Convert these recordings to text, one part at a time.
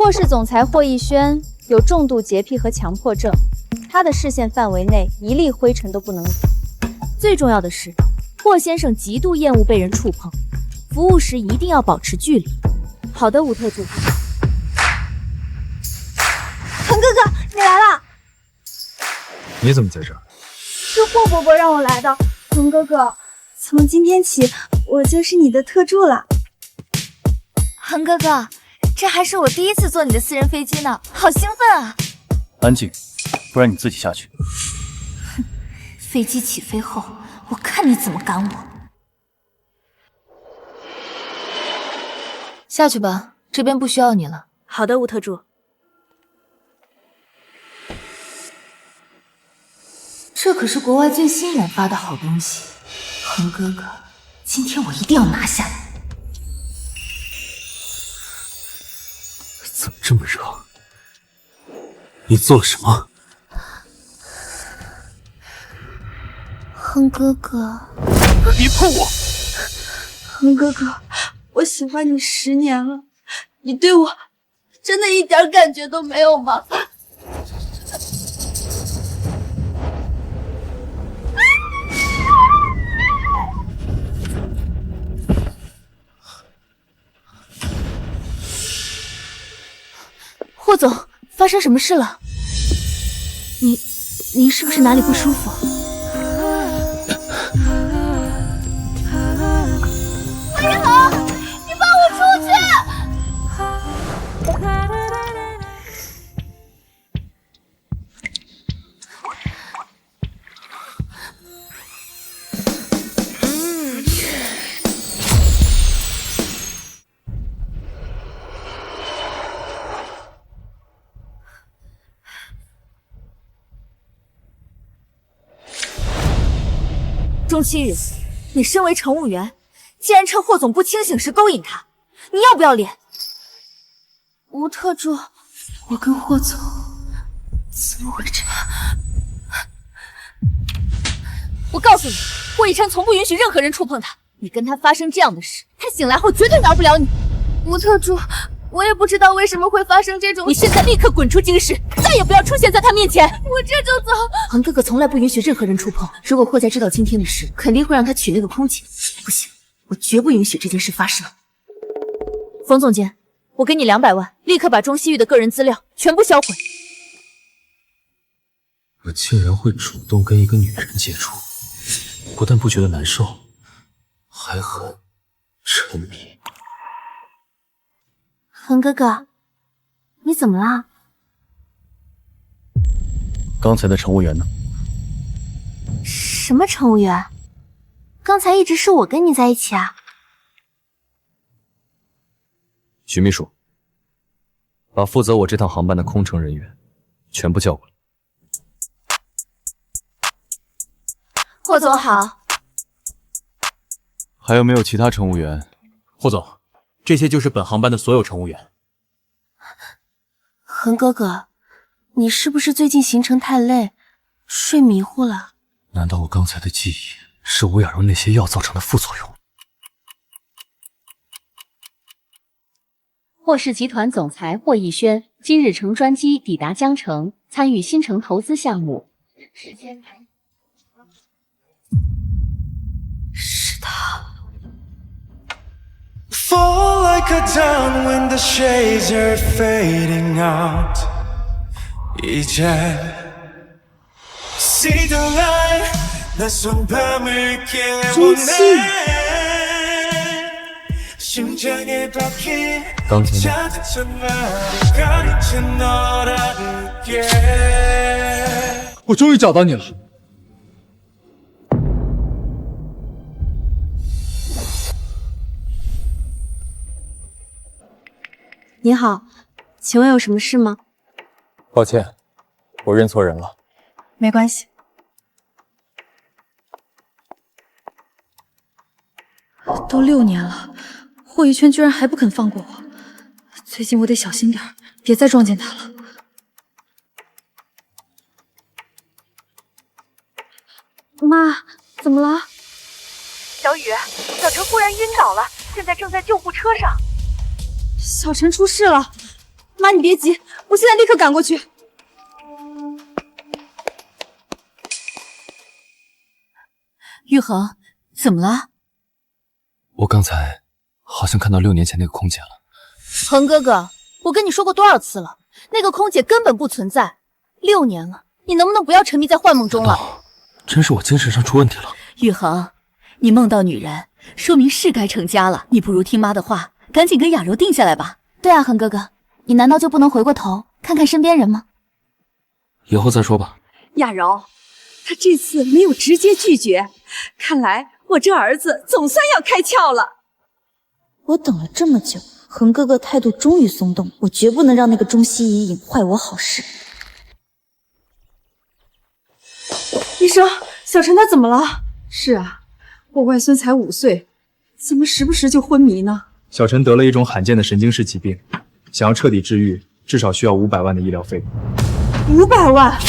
霍氏总裁霍逸轩有重度洁癖和强迫症，他的视线范围内一粒灰尘都不能有。最重要的是，霍先生极度厌恶被人触碰，服务时一定要保持距离。好的，吴特助。恒哥哥，你来了。你怎么在这儿？是霍伯伯让我来的。恒哥哥，从今天起，我就是你的特助了。恒哥哥，这还是我第一次坐你的私人飞机呢，好兴奋啊！安静，不然你自己下去。哼，飞机起飞后，我看你怎么赶我。下去吧，这边不需要你了。好的，吴特助。这可是国外最新研发的好东西，恒哥哥，今天我一定要拿下你。怎么这么热？你做了什么？恒哥哥，别碰我！恒哥哥，我喜欢你10年了，你对我真的一点感觉都没有吗？霍总，发生什么事了？您是不是哪里不舒服？魏恒，你放我出去！钟七日，你身为乘务员，竟然趁霍总不清醒时勾引他，你要不要脸？吴特助，我跟霍总怎么会这样？我告诉你，霍逸琛从不允许任何人触碰他，你跟他发生这样的事，他醒来后绝对饶不了你。吴特助，我也不知道为什么会发生这种。你现在立刻滚出京师，再也不要出现在他面前。我这就走。恒哥哥从来不允许任何人触碰，如果霍家知道今天的事，肯定会让他取那个空气。不行，我绝不允许这件事发生。冯总监，我给你200万，立刻把钟西域的个人资料全部销毁。我竟然会主动跟一个女人接触，不但不觉得难受，还很沉迷。恒哥哥，你怎么了？刚才的乘务员呢？什么乘务员？刚才一直是我跟你在一起啊。徐秘书，把负责我这趟航班的空乘人员全部叫过来。霍总好。还有没有其他乘务员？霍总，这些就是本航班的所有乘务员。恒哥哥，你是不是最近行程太累，睡迷糊了？难道我刚才的记忆是吴雅蓉那些药造成的副作用？霍氏集团总裁霍逸轩今日乘专机抵达江城，参与新城投资项目。是他。Fall like a dawn when the shades are fading out. 이제 see the light. 낯선 밤을 깨워내. 심장에 박힌 작은 천만을 가리친 너라는 게. 我终于找到你了。你好，请问有什么事吗？抱歉，我认错人了。没关系。都6年了，霍逸轩居然还不肯放过我。最近我得小心点，别再撞见他了。妈，怎么了？小雨，小陈忽然晕倒了，现在正在救护车上。小陈出事了，妈，你别急，我现在立刻赶过去。玉衡，怎么了？我刚才好像看到6年前那个空姐了。恒哥哥，我跟你说过多少次了，那个空姐根本不存在。6年了，你能不能不要沉迷在幻梦中了？真是我精神上出问题了。玉衡，你梦到女人，说明是该成家了。你不如听妈的话，赶紧跟雅柔定下来吧。对啊，恒哥哥，你难道就不能回过头看看身边人吗？以后再说吧。雅柔，他这次没有直接拒绝，看来我这儿子总算要开窍了。我等了这么久，恒哥哥态度终于松动，我绝不能让那个钟希怡隐坏我好事。医生，小陈他怎么了？是啊，我外孙才5岁，怎么时不时就昏迷呢？小陈得了一种罕见的神经式疾病，想要彻底治愈，至少需要500万的医疗费。500万！500万，我们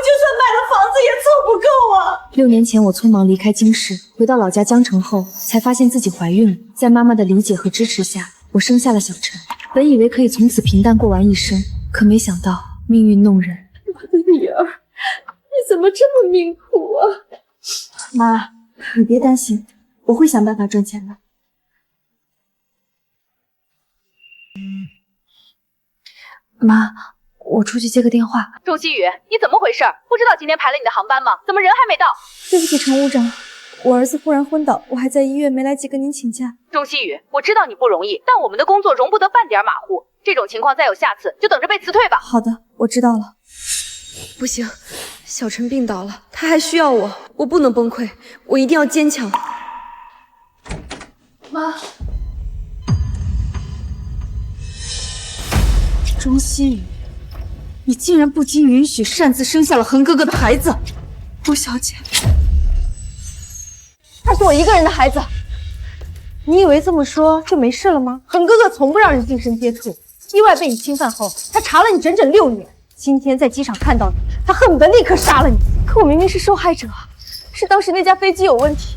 就算买了房子也凑不够啊！6年前我匆忙离开京市，回到老家江城后，才发现自己怀孕了。在妈妈的理解和支持下，我生下了小陈。本以为可以从此平淡过完一生，可没想到命运弄人。我的女儿，你怎么这么命苦啊？妈，你别担心，我会想办法赚钱的。妈，我出去接个电话。钟希雨，你怎么回事？不知道今天排了你的航班吗？怎么人还没到？对不起，乘务长，我儿子忽然昏倒，我还在医院，没来及跟您请假。钟希雨，我知道你不容易，但我们的工作容不得半点马虎。这种情况再有下次，就等着被辞退吧。好的，我知道了。不行，小陈病倒了，他还需要我，我不能崩溃，我一定要坚强。妈，钟希雨，你竟然不经允许擅自生下了恒哥哥的孩子！顾小姐，他是我一个人的孩子，你以为这么说就没事了吗？恒哥哥从不让人近身接触，意外被你侵犯后，他查了你整整6年。今天在机场看到你，他恨不得立刻杀了你。可我明明是受害者，是当时那架飞机有问题。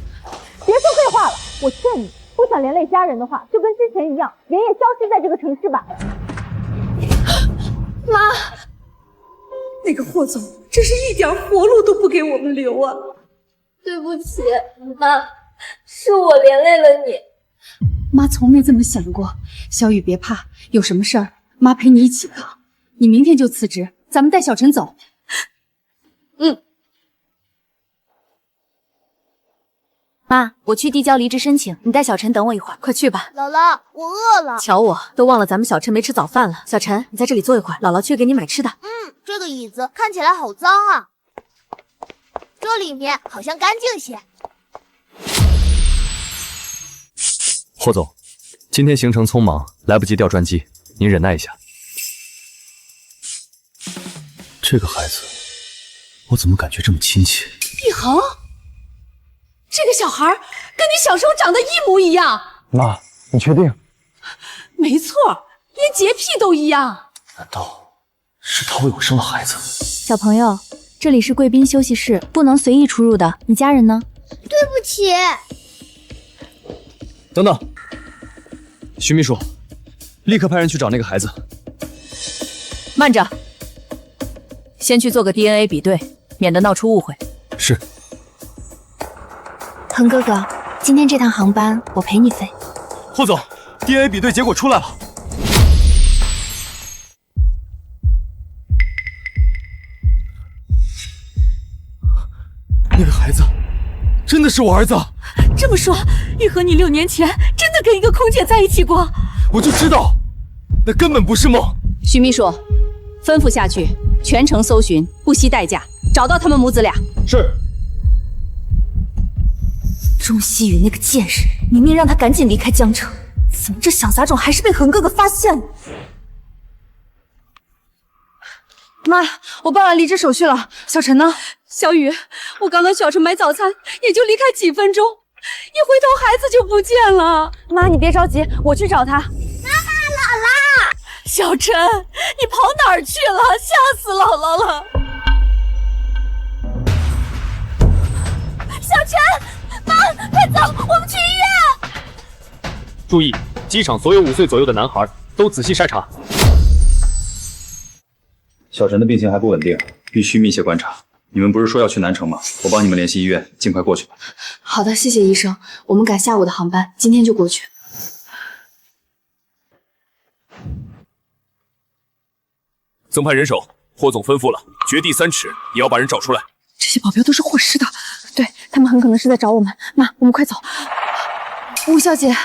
别说废话了，我劝你，不想连累家人的话，就跟之前一样，连夜消失在这个城市吧。妈，那个霍总真是一点活路都不给我们留啊！对不起，妈，是我连累了你。妈从没这么想过。小雨别怕，有什么事儿妈陪你一起扛。你明天就辞职，咱们带小陈走。妈，我去递交离职申请，你带小陈等我一会儿。快去吧。姥姥，我饿了。瞧我都忘了咱们小陈没吃早饭了。小陈，你在这里坐一会儿，姥姥去给你买吃的。这个椅子看起来好脏啊，这里面好像干净些。霍总，今天行程匆忙，来不及调专机，您忍耐一下。这个孩子，我怎么感觉这么亲切？玉衡，这个小孩跟你小时候长得一模一样。妈，你确定？没错，连洁癖都一样。难道是他为我生了孩子？小朋友，这里是贵宾休息室，不能随意出入的。你家人呢？对不起。等等，徐秘书，立刻派人去找那个孩子。慢着，先去做个 DNA 比对，免得闹出误会。是。恒哥哥，今天这趟航班我陪你飞。霍总 ，DNA 比对结果出来了。那个孩子真的是我儿子。这么说，玉和你6年前真的跟一个空姐在一起过？我就知道，那根本不是梦。徐秘书，吩咐下去，全程搜寻，不惜代价找到他们母子俩。是。钟希雨那个贱人，明明让他赶紧离开江城，怎么这小杂种还是被恒哥哥发现了？妈，我办完离职手续了，小陈呢？小雨，我刚帮小陈买早餐，也就离开几分钟，一回头孩子就不见了。妈，你别着急，我去找他。妈妈，姥姥，小陈，你跑哪儿去了？吓死姥姥了！小陈，妈，快走，我们去医院。注意，机场所有5岁左右的男孩都仔细筛查。小陈的病情还不稳定，必须密切观察。你们不是说要去南城吗？我帮你们联系医院，尽快过去吧。好的，谢谢医生，我们赶下午的航班，今天就过去。增派人手，霍总吩咐了，掘地3尺也要把人找出来。这些保镖都是霍氏的，对他们很可能是在找我们。妈，我们快走。吴小姐，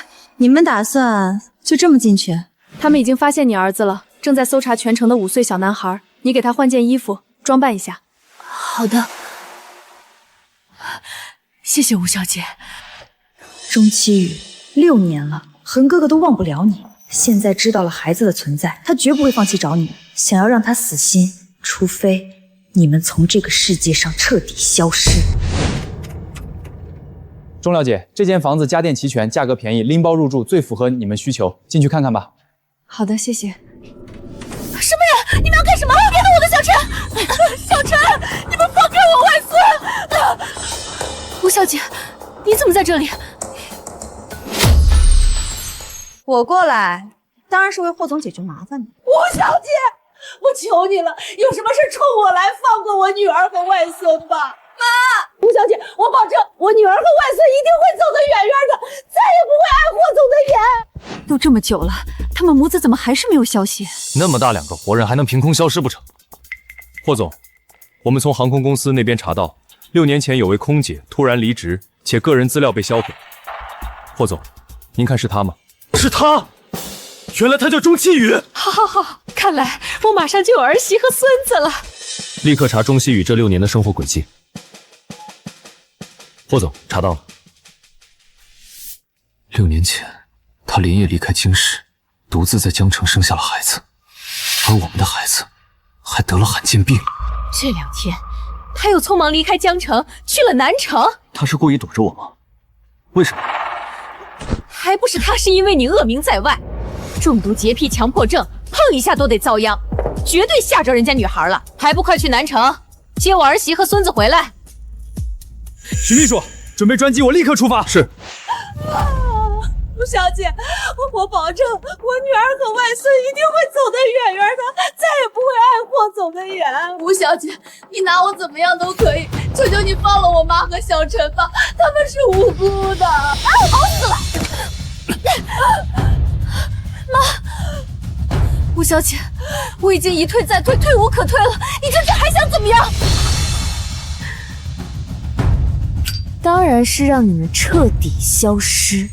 你们打算就这么进去？他们已经发现你儿子了，正在搜查全城的5岁小男孩。你给他换件衣服，装扮一下。好的，谢谢吴小姐。钟期宇，6年了，恒哥哥都忘不了你。现在知道了孩子的存在，他绝不会放弃找你，想要让他死心，除非你们从这个世界上彻底消失。钟了解，这间房子家电齐全，价格便宜，拎包入住，最符合你们需求，进去看看吧。好的，谢谢。什么呀？你们要干什么？别动我的小陈！小陈，你们放开我外孙！吴小姐，你怎么在这里？我过来，当然是为霍总解决麻烦的。吴小姐，我求你了，有什么事冲我来，放过我女儿和外孙吧。妈，吴小姐，我保证，我女儿和外孙一定会走得远远的，再也不会碍霍总的眼。都这么久了，他们母子怎么还是没有消息？那么大2个活人还能凭空消失不成？霍总，我们从航空公司那边查到，6年前有位空姐突然离职，且个人资料被销毁。霍总，您看是她吗？是他，原来他叫钟期宇。好，看来我马上就有儿媳和孙子了。立刻查钟期宇这6年的生活轨迹。霍总，查到了。6年前，他连夜离开京师，独自在江城生下了孩子，而我们的孩子还得了罕见病。这2天，他又匆忙离开江城，去了南城。他是故意躲着我吗？为什么？还不是他是因为你恶名在外，重度洁癖强迫症，碰一下都得遭殃，绝对吓着人家女孩了。还不快去南城接我儿媳和孙子回来！徐秘书，准备专机，我立刻出发。是。吴小姐，我保证，我女儿和外孙一定会走得远远的，再也不会碍霍总的眼。吴小姐，你拿我怎么样都可以，求求你放了我妈和小陈吧，他们是无辜的。好死了！妈，吴小姐，我已经一退再退，退无可退了，你这还想怎么样？当然是让你们彻底消失。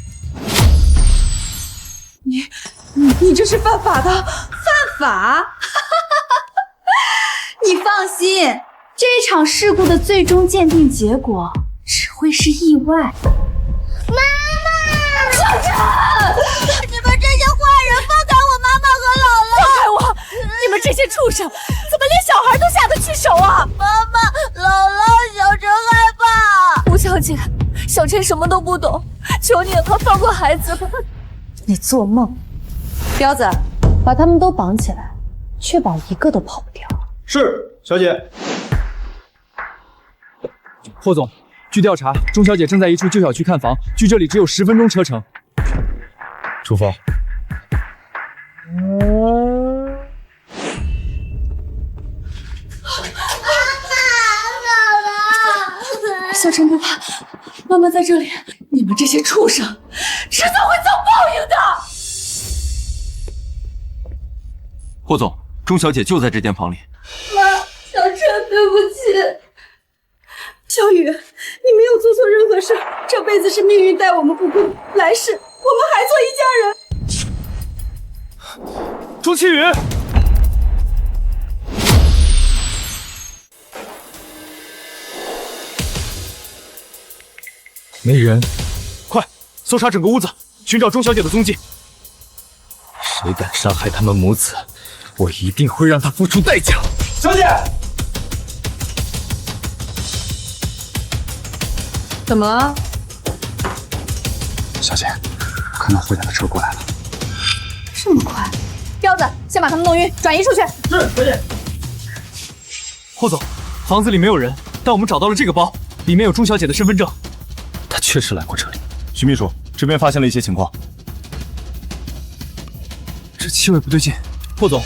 你这是犯法的，犯法！你放心，这场事故的最终鉴定结果只会是意外。妈妈，小陈，你们这些坏人，放开我妈妈和姥姥！放开我！你们这些畜生，怎么连小孩都下得去手啊？妈妈，姥姥，小陈害怕。吴小姐，小陈什么都不懂，求你了，放过孩子吧。你做梦！彪子，把他们都绑起来，确保一个都跑不掉。是，小姐。霍总，据调查，钟小姐正在一处旧小区看房，距这里只有10分钟车程。出发。小陈不怕，妈妈在这里。你们这些畜生，迟早会遭报应的。霍总，钟小姐就在这间房里。妈，小陈，对不起。小雨，你没有做错任何事，这辈子是命运待我们不公，来世我们还做一家人。钟期宇，没人，快搜查整个屋子，寻找钟小姐的踪迹。谁敢伤害他们母子，我一定会让他付出代价。小姐，怎么了？小姐，看到慧达的车过来了。这么快？彪子，先把他们弄晕，转移出去。是，小姐。霍总，房子里没有人，但我们找到了这个包，里面有钟小姐的身份证。她确实来过这里。徐秘书，这边发现了一些情况。这气味不对劲。霍总，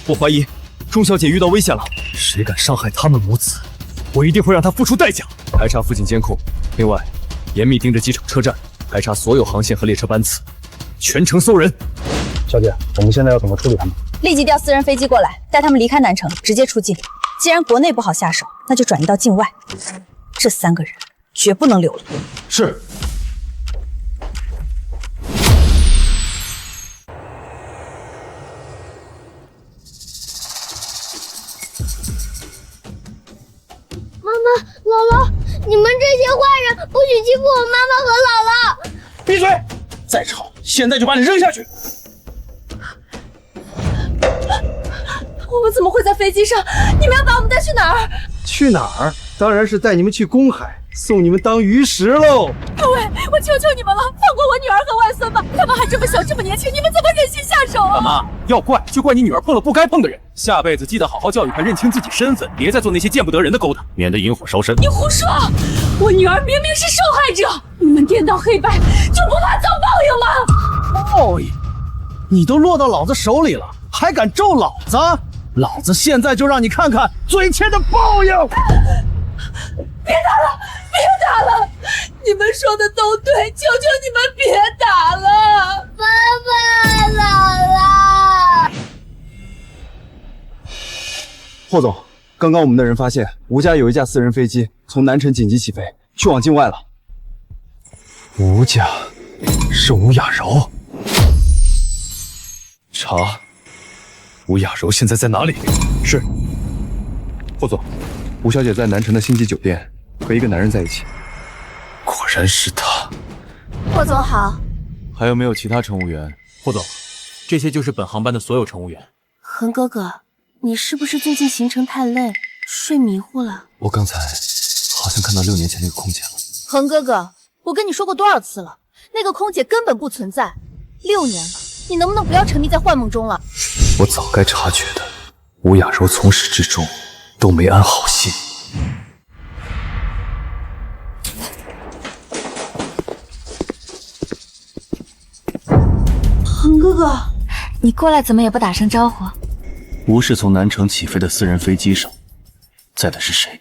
我怀疑钟小姐遇到危险了。谁敢伤害他们母子，我一定会让他付出代价。排查附近监控，另外严密盯着机场车站，排查所有航线和列车班次，全程搜人。小姐，我们现在要怎么处理他们？立即调私人飞机过来，带他们离开南城，直接出境。既然国内不好下手，那就转移到境外。这3个人绝不能留了。是。妈妈，姥姥，你们这些坏人不许欺负我妈妈和姥姥！闭嘴！再吵，现在就把你扔下去！我们怎么会在飞机上？你们要把我们带去哪儿？去哪儿？当然是带你们去公海，送你们当鱼食喽！各位，我求求你们了，放过我女儿和外孙吧！他们还这么小，这么年轻，你们怎么忍心下手啊？大妈，要怪就怪你女儿碰了不该碰的人，下辈子记得好好教育她认清自己身份，别再做那些见不得人的勾当，免得引火烧身。你胡说！我女儿明明是受害者，你们颠倒黑白，就不怕遭报应吗？报应？你都落到老子手里了，还敢咒老子？老子现在就让你看看嘴欠的报应！别打了，别打了！你们说的都对，求求你们别打了！爸爸，姥姥。霍总，刚刚我们的人发现吴家有一架私人飞机从南城紧急起飞，去往境外了。吴家是吴雅柔。查，吴雅柔现在在哪里？是。霍总，吴小姐在南城的星级酒店和一个男人在一起。果然是他。霍总好。还有没有其他乘务员？霍总，这些就是本航班的所有乘务员。恒哥哥，你是不是最近行程太累，睡迷糊了？我刚才好像看到6年前那个空姐了。恒哥哥，我跟你说过多少次了，那个空姐根本不存在。6年了，你能不能不要沉迷在幻梦中了？我早该察觉的，吴雅柔从始至终都没安好心。恒哥哥，你过来怎么也不打声招呼？吴氏从南城起飞的私人飞机上，载的是谁？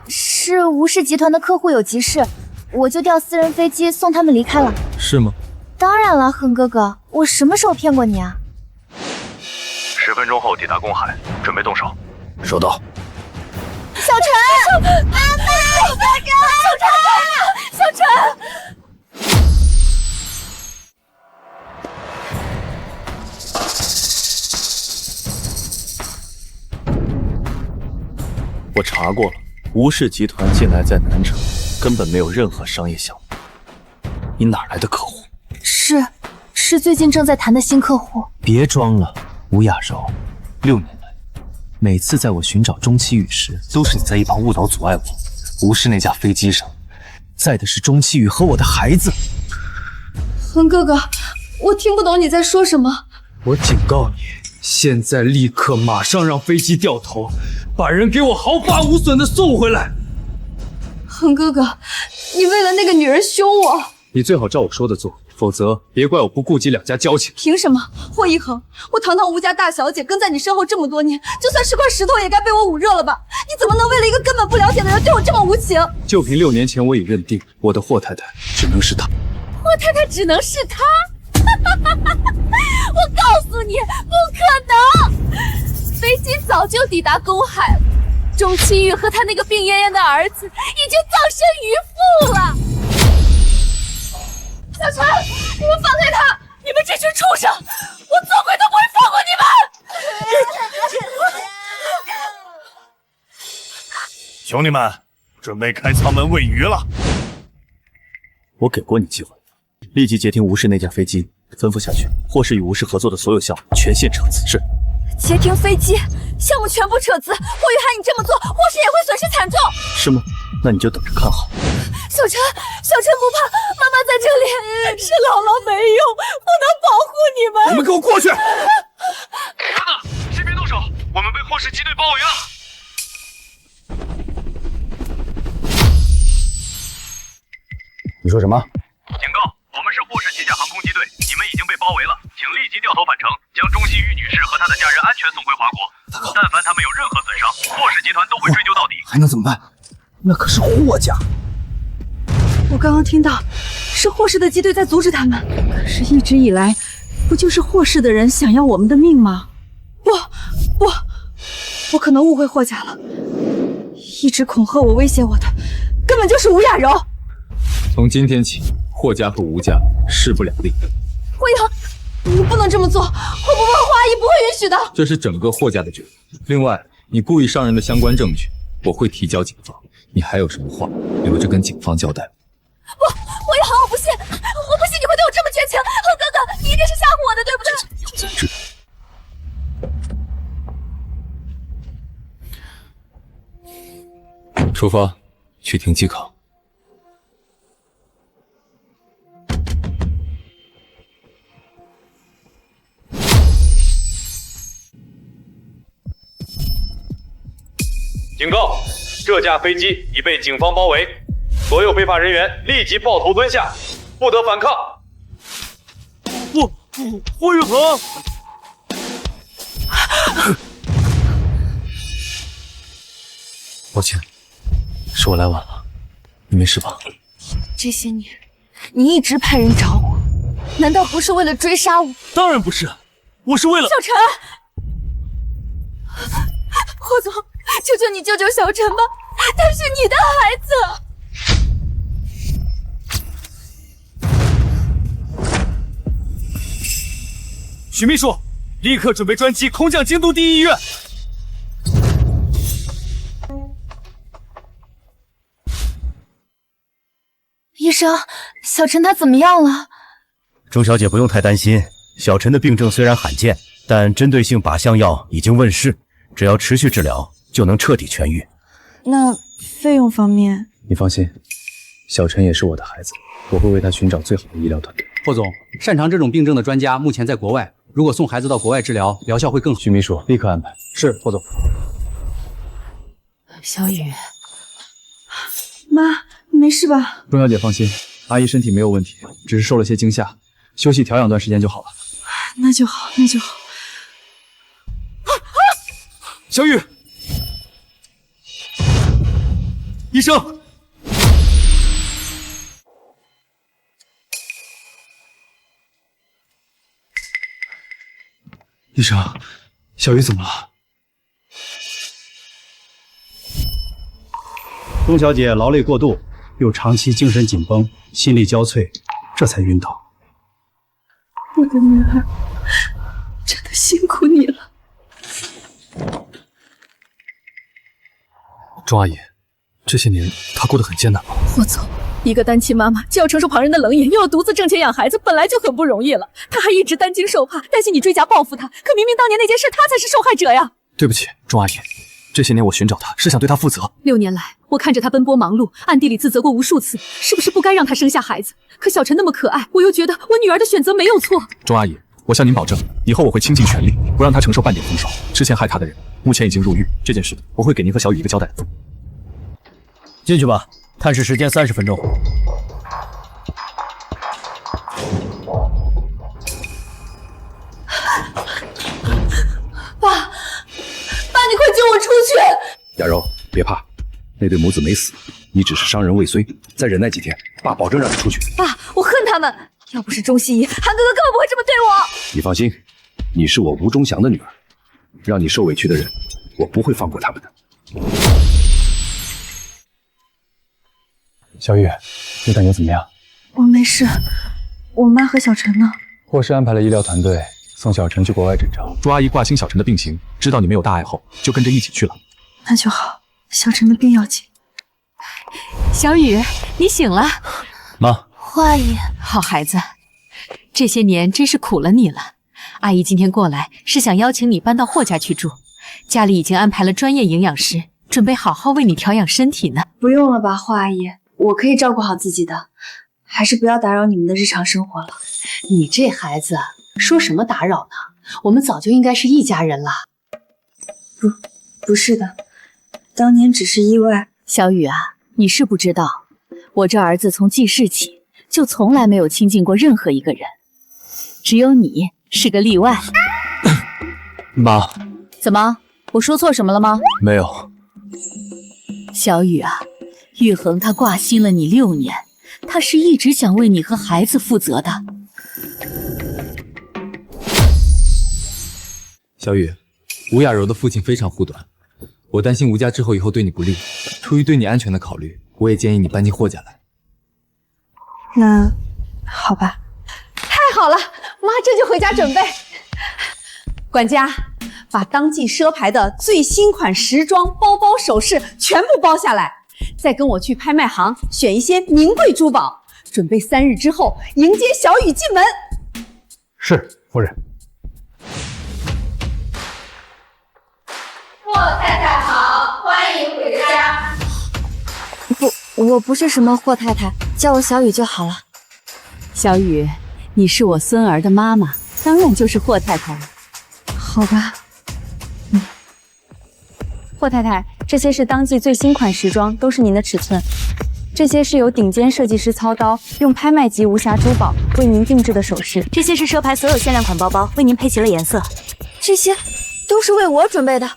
是吴氏集团的客户有急事，我就调私人飞机送他们离开了。是吗？当然了，恒哥哥，我什么时候骗过你啊10分钟后抵达公海，准备动手。收到。小陈，妈妈，小陈！我查过了，吴氏集团近来在南城根本没有任何商业项目。你哪来的客户？是最近正在谈的新客户。别装了，吴雅柔，6年来，每次在我寻找钟期雨时，都是你在一旁误导阻碍我。吴氏那架飞机上，载的是钟期雨和我的孩子。恒哥哥，我听不懂你在说什么。我警告你，现在立刻马上让飞机掉头，把人给我毫发无损的送回来。恒哥哥，你为了那个女人凶我，你最好照我说的做，否则别怪我不顾及2家交情。凭什么？霍一恒，我堂堂吴家大小姐跟在你身后这么多年，就算是块石头也该被我捂热了吧？你怎么能为了一个根本不了解的人对我这么无情？就凭6年前我已认定我的霍太太只能是她。霍太太只能是她？我告诉你，不可能！飞机早就抵达公海了，钟期玉和他那个病恹恹的儿子已经葬身鱼腹了。小陈，你们放开他！你们这群畜生，我做鬼都不会放过你们！兄弟们，准备开舱门喂鱼了。我给过你机会，立即截停吴氏那架飞机，吩咐下去，霍氏与吴氏合作的所有项目全线撤资。是。截停飞机，项目全部撤资。霍雨涵，你这么做，霍氏也会损失惨重。是吗？那你就等着看好。小陈不怕，妈妈在这里，是姥姥没用，不能保护你们。你们给我过去！儿子，先别动手，我们被霍氏机队包围了。你说什么？警告，我们是霍氏旗下航空机队，你们已经被包围了，请立即掉头返程。程，将钟希雨女士和她的家人安全送回华国。但凡他们有任何损伤，霍氏集团都会追究到底。还能怎么办？那可是霍家。我刚刚听到是霍氏的机队在阻止他们，可是一直以来，不就是霍氏的人想要我们的命吗？不，我可能误会霍家了。一直恐吓我、威胁我的，根本就是吴雅柔。从今天起，霍家和吴家势不两立。霍阳，你不能这么做，我不问霍阿姨不会允许的。这是整个霍家的决定。另外，你故意伤人的相关证据，我会提交警方。你还有什么话，留着跟警方交代。霍阳，我不信你会对我这么绝情。哥哥，你一定是吓唬我的，对不对？有节制。出发，去停机考。警告！这架飞机已被警方包围，所有非法人员立即抱头蹲下，不得反抗。霍雨禾，抱歉，是我来晚了，你没事吧？这些年，你一直派人找我，难道不是为了追杀我？当然不是，我是为了小陈。霍总，求求你救救小陈吧，他是你的孩子。许秘书，立刻准备专机空降京都第一医院。医生，小陈他怎么样了？钟小姐不用太担心，小陈的病症虽然罕见，但针对性靶向药已经问世，只要持续治疗就能彻底痊愈。那费用方面，你放心，小陈也是我的孩子，我会为他寻找最好的医疗团队。霍总，擅长这种病症的专家目前在国外，如果送孩子到国外治疗，疗效会更好。许秘书立刻安排。是，霍总。小雨，妈，你没事吧？钟小姐放心，阿姨身体没有问题，只是受了些惊吓，休息调养段时间就好了。那就好，那就好。小雨，医生，医生，小雨怎么了？钟小姐劳累过度，又长期精神紧绷，心力交瘁，这才晕倒。我的女儿，真的辛苦你了。钟阿姨，这些年她过得很艰难吗？霍总，一个单亲妈妈既要承受旁人的冷眼，又要独自挣钱养孩子，本来就很不容易了。她还一直担惊受怕，担心你追加报复她。可明明当年那件事，她才是受害者呀！对不起，钟阿姨，这些年我寻找她是想对她负责。6年来，我看着她奔波忙碌，暗地里自责过无数次，是不是不该让她生下孩子？可小陈那么可爱，我又觉得我女儿的选择没有错。钟阿姨，我向您保证，以后我会倾尽全力，不让她承受半点风霜。之前害她的人，目前已经入狱，这件事我会给您和小雨一个交代。进去吧，探视时间30分钟。爸，你快救我出去！雅柔，别怕，那对母子没死，你只是伤人未遂，再忍耐几天，爸保证让你出去。爸，我恨他们，要不是钟希怡，韩哥哥根本不会这么对我。你放心，你是我吴忠祥的女儿，让你受委屈的人，我不会放过他们的。小雨，你感觉怎么样？我没事，我妈和小陈呢？霍氏安排了医疗团队送小陈去国外诊疗。朱阿姨挂心小陈的病情，知道你没有大碍后，就跟着一起去了。那就好，小陈的病要紧。小雨，你醒了。妈，霍阿姨，好孩子，这些年真是苦了你了。阿姨今天过来是想邀请你搬到霍家去住，家里已经安排了专业营养师，准备好好为你调养身体呢。不用了吧，霍阿姨，我可以照顾好自己的，还是不要打扰你们的日常生活了。你这孩子说什么打扰呢？我们早就应该是一家人了。不是的，当年只是意外。小雨啊，你是不知道，我这儿子从记事起就从来没有亲近过任何一个人，只有你是个例外。妈，怎么？我说错什么了吗？没有。小雨啊，玉衡他挂心了你6年，他是一直想为你和孩子负责的。小雨，吴雅柔的父亲非常护短，我担心吴家之后以后对你不利，出于对你安全的考虑，我也建议你搬进霍家来。那好吧。太好了，妈这就回家准备。管家，把当季奢牌的最新款时装、包包、首饰全部包下来，再跟我去拍卖行选一些名贵珠宝，准备3日之后迎接小雨进门。是，夫人。霍太太好，欢迎回家。不，我不是什么霍太太，叫我小雨就好了。小雨，你是我孙儿的妈妈，当然就是霍太太了。好吧。霍太太，这些是当季最新款时装，都是您的尺寸。这些是由顶尖设计师操刀，用拍卖级无瑕珠宝为您定制的首饰。这些是奢牌所有限量款包包，为您配齐了颜色。这些都是为我准备的，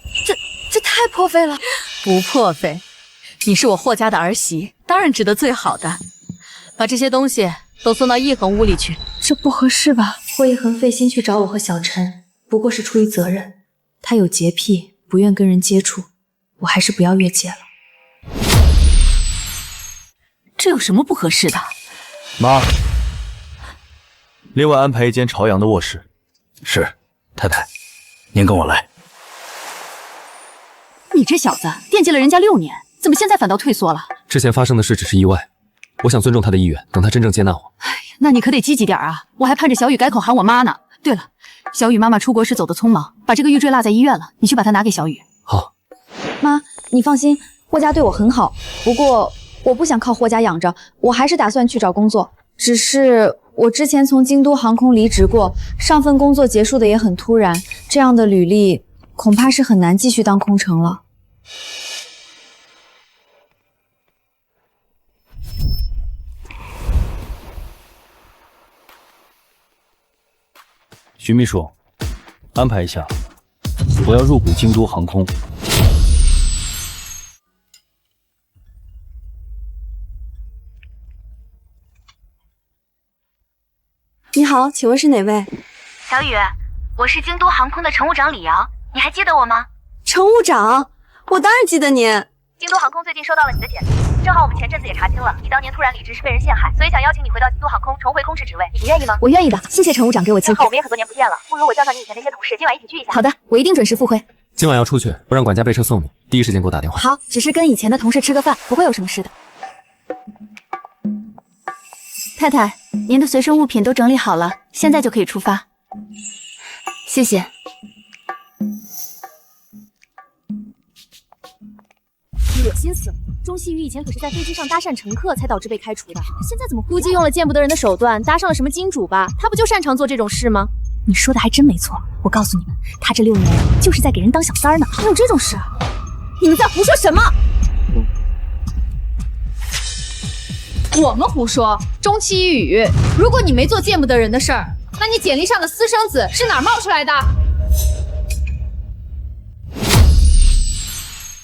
这太破费了。不破费，你是我霍家的儿媳，当然值得最好的。把这些东西都送到一恒屋里去。这不合适吧？霍一恒费心去找我和小陈，不过是出于责任。他有洁癖，不愿跟人接触，我还是不要越界了。这有什么不合适的？妈，另外安排一间朝阳的卧室。是，太太，您跟我来。你这小子惦记了人家6年，怎么现在反倒退缩了？之前发生的事只是意外，我想尊重他的意愿，等他真正接纳我。那你可得积极点啊！我还盼着小雨改口喊我妈呢。对了，小雨妈妈出国时走得匆忙，把这个玉坠落在医院了，你去把它拿给小雨。好。妈，你放心，霍家对我很好，不过我不想靠霍家养着，我还是打算去找工作。只是我之前从京都航空离职过，上份工作结束的也很突然，这样的履历恐怕是很难继续当空乘了。徐秘书，安排一下，我要入股京都航空。你好，请问是哪位？小雨，我是京都航空的乘务长李瑶，你还记得我吗？乘务长，我当然记得您。京都航空最近收到了你的简历，正好我们前阵子也查清了，你当年突然离职是被人陷害，所以想邀请你回到京都航空重回空乘职位，你愿意吗？我愿意的，谢谢乘务长给我机会。正好我们也很多年不见了，不如我叫上你以前那些同事，今晚一起聚一下。好的，我一定准时赴会。今晚要出去，不让管家备车送你，第一时间给我打电话。好，只是跟以前的同事吃个饭，不会有什么事的。太太，您的随身物品都整理好了，现在就可以出发。谢谢。你恶心死了！钟希雨以前可是在飞机上搭讪乘客，才导致被开除的。现在怎么估计用了见不得人的手段，搭上了什么金主吧？他不就擅长做这种事吗？你说的还真没错。我告诉你们，他这6年就是在给人当小三儿呢。还有这种事？你们在胡说什么？我们胡说。钟期雨，如果你没做见不得人的事儿，那你简历上的私生子是哪儿冒出来的？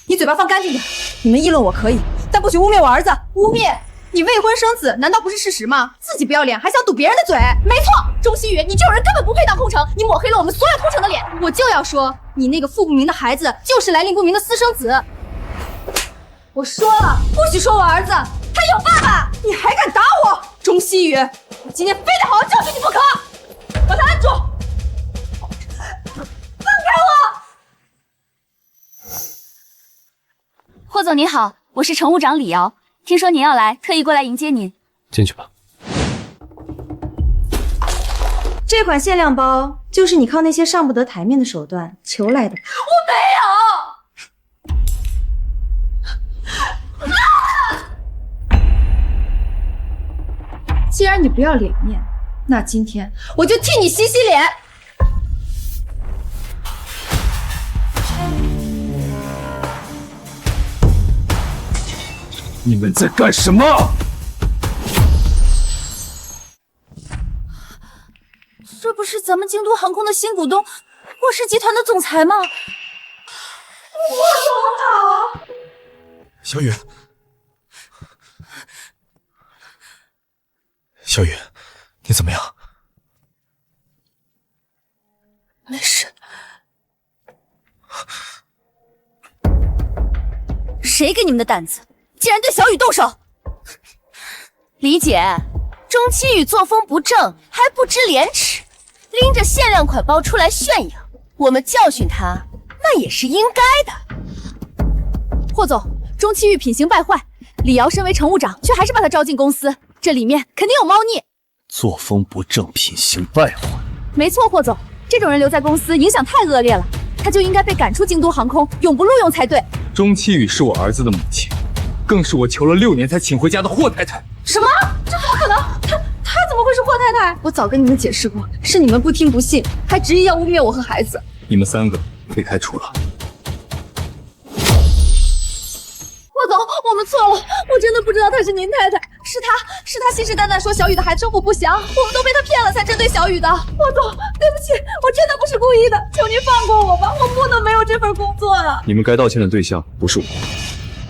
你嘴巴放干净点！你们议论我可以，但不许污蔑我儿子。污蔑你未婚生子，难道不是事实吗？自己不要脸，还想堵别人的嘴？没错，钟希雨，你这种人根本不配当空乘，你抹黑了我们所有空乘的脸。我就要说，你那个父不明的孩子就是来历不明的私生子。我说了，不许说我儿子，他有爸爸！你还敢打我？钟希雨，我今天非得好好教训你不可！把他按住！放开我！霍总您好，我是乘务长李瑶，听说您要来，特意过来迎接您。进去吧。这款限量包就是你靠那些上不得台面的手段求来的。我没有。既然你不要脸面，那今天我就替你洗洗脸。你们在干什么？这不不是咱们京都航空的新股东，霍氏集团的总裁吗？霍总好。小雨，小雨，你怎么样？没事。谁给你们的胆子，竟然对小雨动手？李姐，钟期宇作风不正，还不知廉耻，拎着限量款包出来炫耀，我们教训他，那也是应该的。霍总，钟期宇品行败坏，李瑶身为乘务长，却还是把他招进公司，这里面肯定有猫腻。作风不正，品行败坏。没错，霍总，这种人留在公司影响太恶劣了，他就应该被赶出京都航空，永不录用才对。钟期宇是我儿子的母亲，更是我求了6年才请回家的霍太太。什么？这怎么可能？他怎么会是霍太太？我早跟你们解释过，是你们不听不信，还执意要污蔑我和孩子。你们3个被开除了。霍总，我们错了，我真的不知道她是您太太，是他信誓旦旦说小雨的孩子生父不详，我们都被他骗了才针对小雨的。霍总，对不起，我真的不是故意的，求您放过我吧，我不能没有这份工作啊！你们该道歉的对象不是我。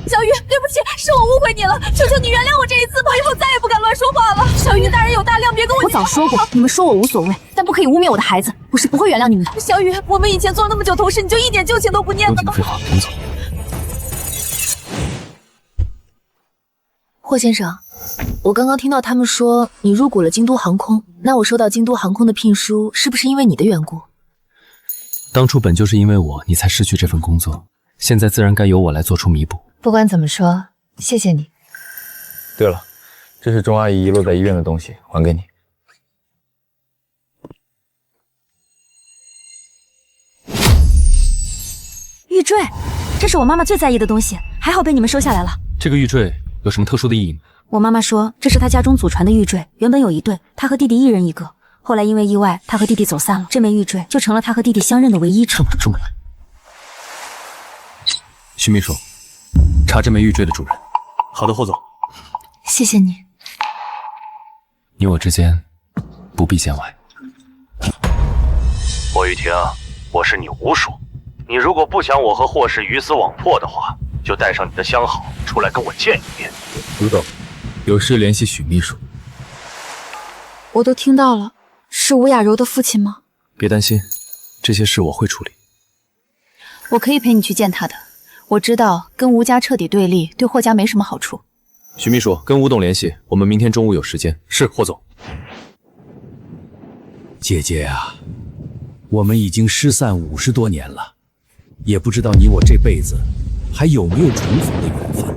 小雨，对不起，是我误会你了，求求你原谅我这一次吧，以后再也不敢乱说话了。小雨大人有大量，别跟我。我早说过，你们说我无所谓，但不可以污蔑我的孩子，我是不会原谅你们的。小雨，我们以前做了那么久同事，你就一点旧情都不念了吗？废话，我们走。霍先生，我刚刚听到他们说你入股了京都航空，那我收到京都航空的聘书，是不是因为你的缘故？当初本就是因为我，你才失去这份工作，现在自然该由我来做出弥补。不管怎么说，谢谢你。对了，这是钟阿姨遗落在医院的东西，还给你。玉坠，这是我妈妈最在意的东西，还好被你们收下来了。这个玉坠有什么特殊的意义吗？我妈妈说这是她家中祖传的玉坠，原本有一对，她和弟弟一人一个，后来因为意外，她和弟弟走散了，这枚玉坠就成了她和弟弟相认的唯一。这么重要。徐秘书，查这枚玉坠的主人。好的，霍总。谢谢你。你我之间不必见外。霍雨婷，我是你吴叔，你如果不想我和霍氏鱼死网破的话，就带上你的相好出来跟我见一面。吴董，有事联系许秘书。我都听到了，是吴雅柔的父亲吗？别担心，这些事我会处理。我可以陪你去见他的。我知道跟吴家彻底对立对霍家没什么好处。许秘书，跟吴董联系，我们明天中午有时间。是，霍总。姐姐啊，我们已经失散50多年了，也不知道你我这辈子还有没有重逢的缘分。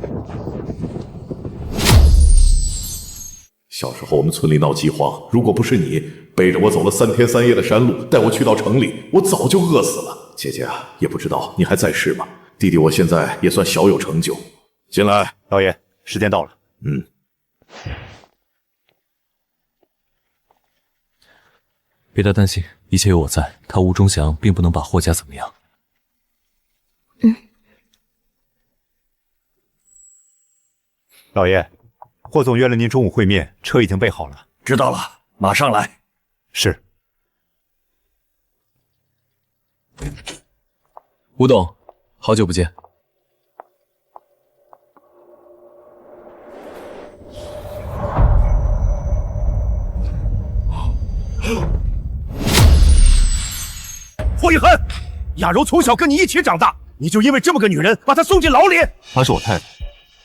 小时候我们村里闹饥荒，如果不是你背着我走了3天3夜的山路，带我去到城里，我早就饿死了。姐姐啊，也不知道你还在世吗？弟弟我现在也算小有成就。进来，老爷，时间到了。别太担心，一切有我在，他吴忠祥并不能把霍家怎么样。老爷，霍总约了您中午会面，车已经备好了。知道了，马上来。是。吴董，好久不见。霍一恒，雅柔从小跟你一起长大，你就因为这么个女人把她送进牢里？她是我太太，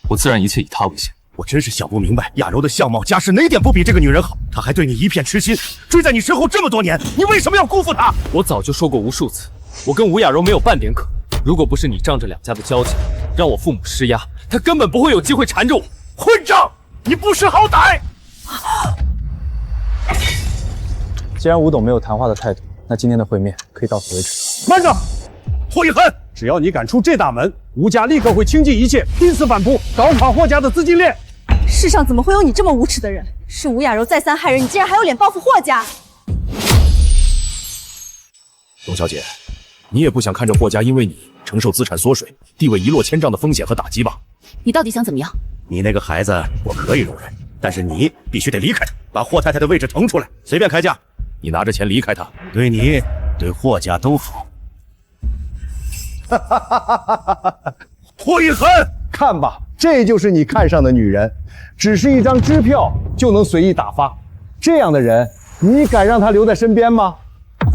我自然一切以她为先。我真是想不明白，雅柔的相貌家世哪点不比这个女人好？她还对你一片痴心，追在你身后这么多年，你为什么要辜负她？我早就说过无数次，我跟吴雅柔没有半点可能。如果不是你仗着2家的交情，让我父母施压，她根本不会有机会缠着我。混账！你不识好歹！既然吴董没有谈话的态度，那今天的会面可以到此为止。慢着，霍一恒，只要你敢出这大门，吴家立刻会倾尽一切，拼死反扑，搞垮霍家的资金链。世上怎么会有你这么无耻的人？是吴雅柔再三害人，你竟然还有脸报复霍家？董小姐，你也不想看着霍家因为你承受资产缩水、地位一落千丈的风险和打击吧？你到底想怎么样？你那个孩子我可以容忍，但是你必须得离开他，把霍太太的位置腾出来，随便开价。你拿着钱离开他。对你，对霍家都好。霍一恒，看吧，这就是你看上的女人，只是一张支票就能随意打发。这样的人，你敢让她留在身边吗？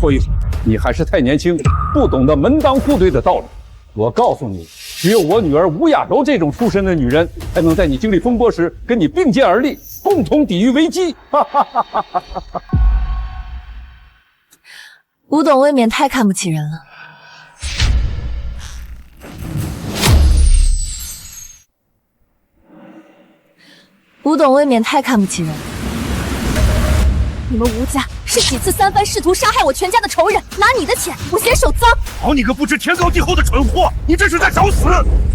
霍一恒，你还是太年轻，不懂得门当户对的道理。我告诉你，只有我女儿吴雅柔这种出身的女人，才能在你经历风波时跟你并肩而立，共同抵御危机。吴董未免太看不起人了。吴董未免太看不起人了。你们吴家是几次三番试图杀害我全家的仇人，拿你的钱不嫌手脏。好你个不知天高地厚的蠢货，你这是在找死！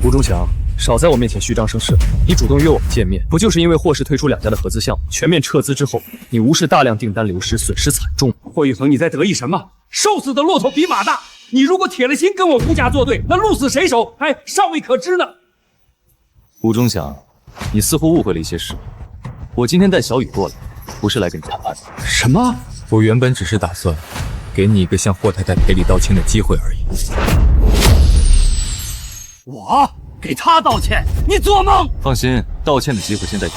吴忠祥，少在我面前虚张声势。你主动约我们见面，不就是因为霍氏退出2家的合资项目，全面撤资之后，你无视大量订单流失，损失惨重。霍一恒，你在得意什么？瘦死的骆驼比马大。你如果铁了心跟我吴家作对，那鹿死谁手还尚未可知呢。吴忠祥，你似乎误会了一些事。我今天带小雨过来，不是来跟你谈判的。什么？我原本只是打算给你一个向霍太太赔礼道歉的机会而已。我给他道歉？你做梦！放心，道歉的机会现在有。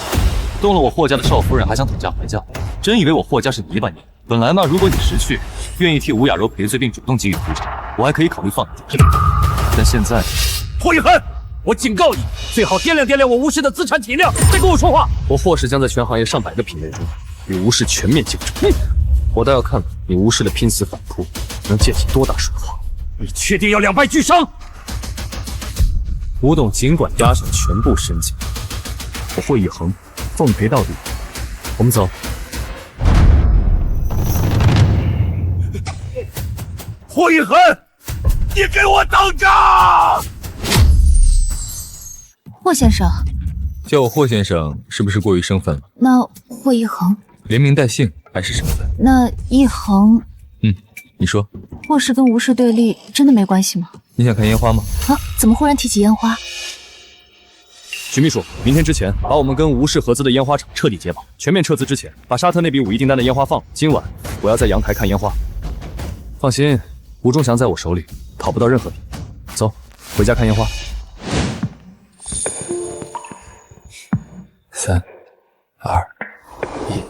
动了我霍家的少夫人，还想讨价还价，真以为我霍家是泥巴你？本来嘛，如果你识趣，愿意替吴雅柔赔罪并主动给予赔偿，我还可以考虑放你。但现在，霍一恒，我警告你，最好掂量掂量我吴氏的资产体量，再跟我说话。我霍氏将在全行业上百个品类中与吴氏全面竞争。我倒要看看你吴氏的拼死反扑能溅起多大水花。你确定要两败俱伤？吴董尽管押上全部身家，我霍一恒奉陪到底。我们走。霍一恒，你给我等着！霍先生，叫我霍先生是不是过于生分了？那霍一恒连名带姓还是身份？那一恒，你说，霍氏跟吴氏对立，真的没关系吗？你想看烟花吗？啊，怎么忽然提起烟花？徐秘书，明天之前把我们跟吴氏合资的烟花厂彻底解绑，全面撤资之前，把沙特那笔5亿订单的烟花放了。今晚我要在阳台看烟花。放心，吴忠祥在我手里，讨不到任何你。走，回家看烟花。3、2、1。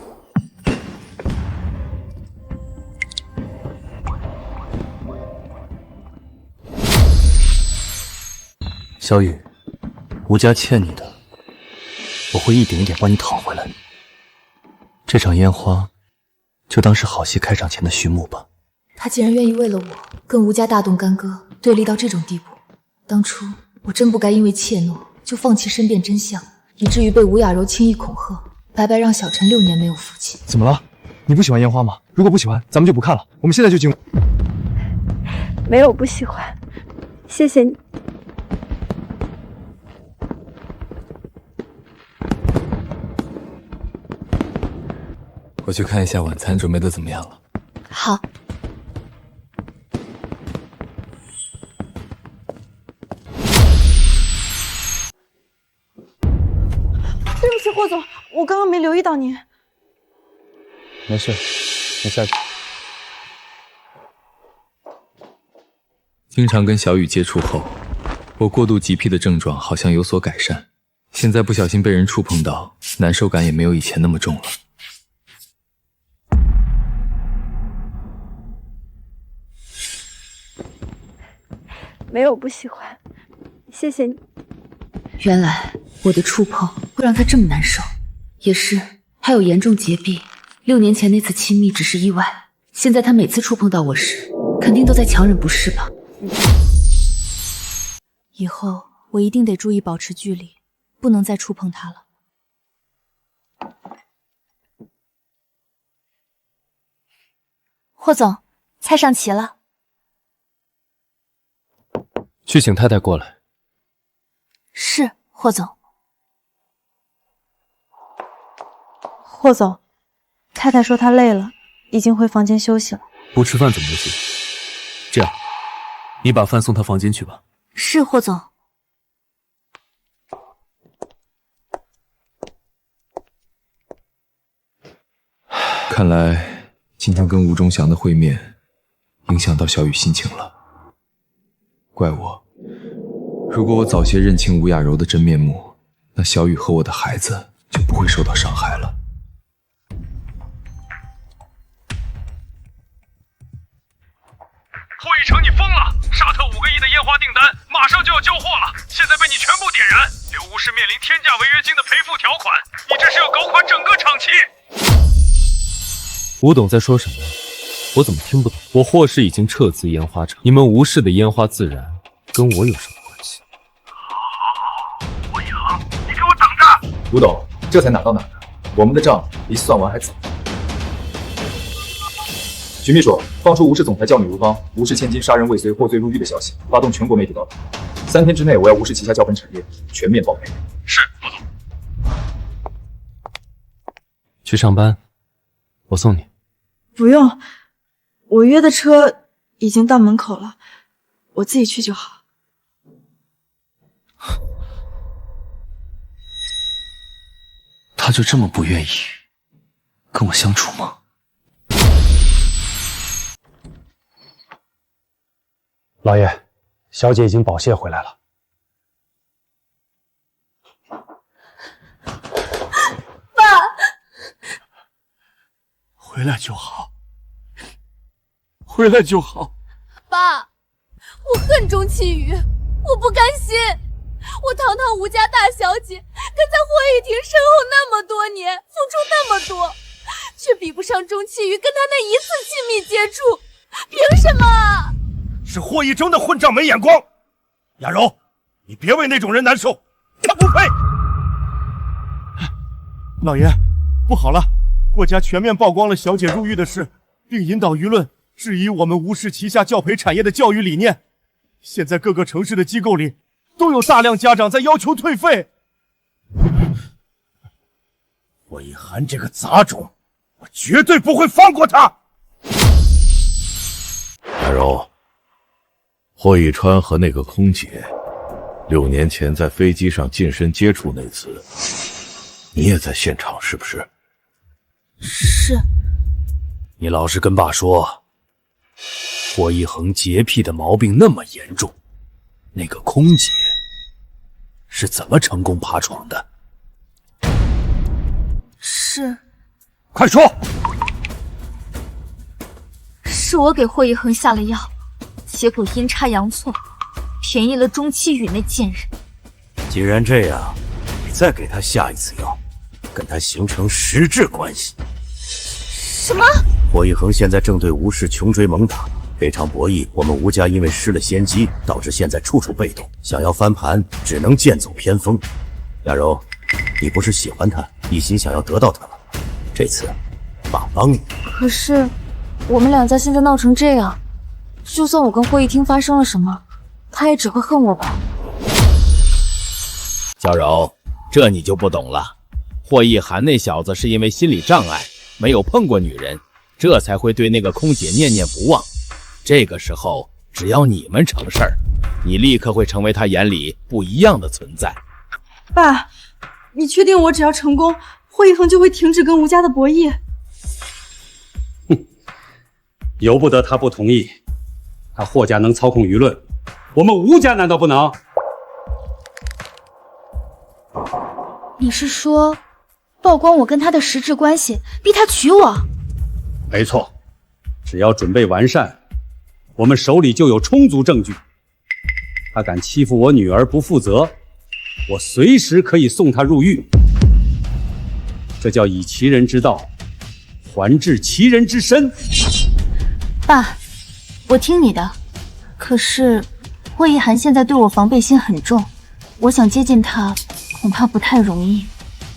小雨，吴家欠你的，我会一点一点帮你讨回来。这场烟花，就当是好戏开场前的序幕吧。他竟然愿意为了我跟吴家大动干戈，对立到这种地步。当初我真不该因为怯懦就放弃申辩真相，以至于被吴雅柔轻易恐吓，白白让小陈6年没有福气。怎么了？你不喜欢烟花吗？如果不喜欢，咱们就不看了。我们现在就进屋。没有不喜欢，谢谢你。我去看一下晚餐准备的怎么样了。好。对不起，霍总，我刚刚没留意到您。没事，你下去。经常跟小雨接触后，我过度急癖的症状好像有所改善。现在不小心被人触碰到，难受感也没有以前那么重了。没有不喜欢，谢谢你。原来我的触碰会让他这么难受，也是，还有严重洁癖。6年前那次亲密只是意外，现在他每次触碰到我时，肯定都在强忍不适吧。以后我一定得注意保持距离，不能再触碰他了。霍总，菜上齐了。去请太太过来。是，霍总。霍总，太太说她累了，已经回房间休息了。不吃饭怎么行？这样，你把饭送她房间去吧。是，霍总。看来今天跟吴忠祥的会面，影响到小雨心情了。怪我，如果我早些认清吴雅柔的真面目，那小雨和我的孩子就不会受到伤害了。霍一成，你疯了！沙特5个亿的烟花订单马上就要交货了，现在被你全部点燃，刘吴氏面临天价违约金的赔付条款，你这是要搞垮整个厂企！吴董在说什么？我怎么听不懂？我霍氏已经撤资烟花厂，你们吴氏的烟花自燃跟我有什么关系？霍一恒，你给我等着！吴董，这才哪到哪呢？我们的账离算完还早。徐秘书，放出吴氏总裁教女如芳、吴氏千金杀人未遂获罪入狱的消息，发动全国媒体报道。3天之内，我要吴氏旗下教本产业全面报赔。是，副总。去上班，我送你。不用，我约的车已经到门口了，我自己去就好。他就这么不愿意跟我相处吗？老爷，小姐已经保释回来了。爸，回来就好，回来就好。爸，我恨钟启宇，我不甘心。我堂堂吴家大小姐，跟在霍雨婷身后那么多年，付出那么多，却比不上钟启宇跟他那一次亲密接触，凭什么？是霍一征的混账没眼光。雅柔，你别为那种人难受，他不配。老爷，不好了，国家全面曝光了小姐入狱的事，并引导舆论质疑我们吴氏旗下教培产业的教育理念。现在各个城市的机构里都有大量家长在要求退费。霍一涵这个杂种，我绝对不会放过他。雅柔，霍一川和那个空姐6年前在飞机上近身接触那次，你也在现场是不是？是。你老实跟爸说，霍一恒洁癖的毛病那么严重，那个空姐是怎么成功爬床的？是。快说！是我给霍一恒下了药，结果阴差阳错，便宜了钟启宇那贱人。既然这样，你再给他下一次药，跟他形成实质关系。什么？霍一恒现在正对吴氏穷追猛打，这场博弈我们吴家因为失了先机，导致现在处处被动，想要翻盘只能剑走偏锋。雅柔，你不是喜欢他，一心想要得到他吗？这次爸帮你。可是我们两家现在闹成这样，就算我跟霍一听发生了什么，他也只会恨我吧。小柔，这你就不懂了。霍一涵那小子是因为心理障碍，没有碰过女人，这才会对那个空姐念念不忘。这个时候，只要你们成事儿，你立刻会成为他眼里不一样的存在。爸，你确定我只要成功，霍一恒就会停止跟吴家的博弈？由不得他不同意。他霍家能操控舆论，我们吴家难道不能？你是说，曝光我跟他的实质关系，逼他娶我？没错，只要准备完善，我们手里就有充足证据。他敢欺负我女儿不负责，我随时可以送他入狱。这叫以其人之道，还治其人之身。爸，我听你的。可是霍一涵现在对我防备心很重，我想接近他，恐怕不太容易。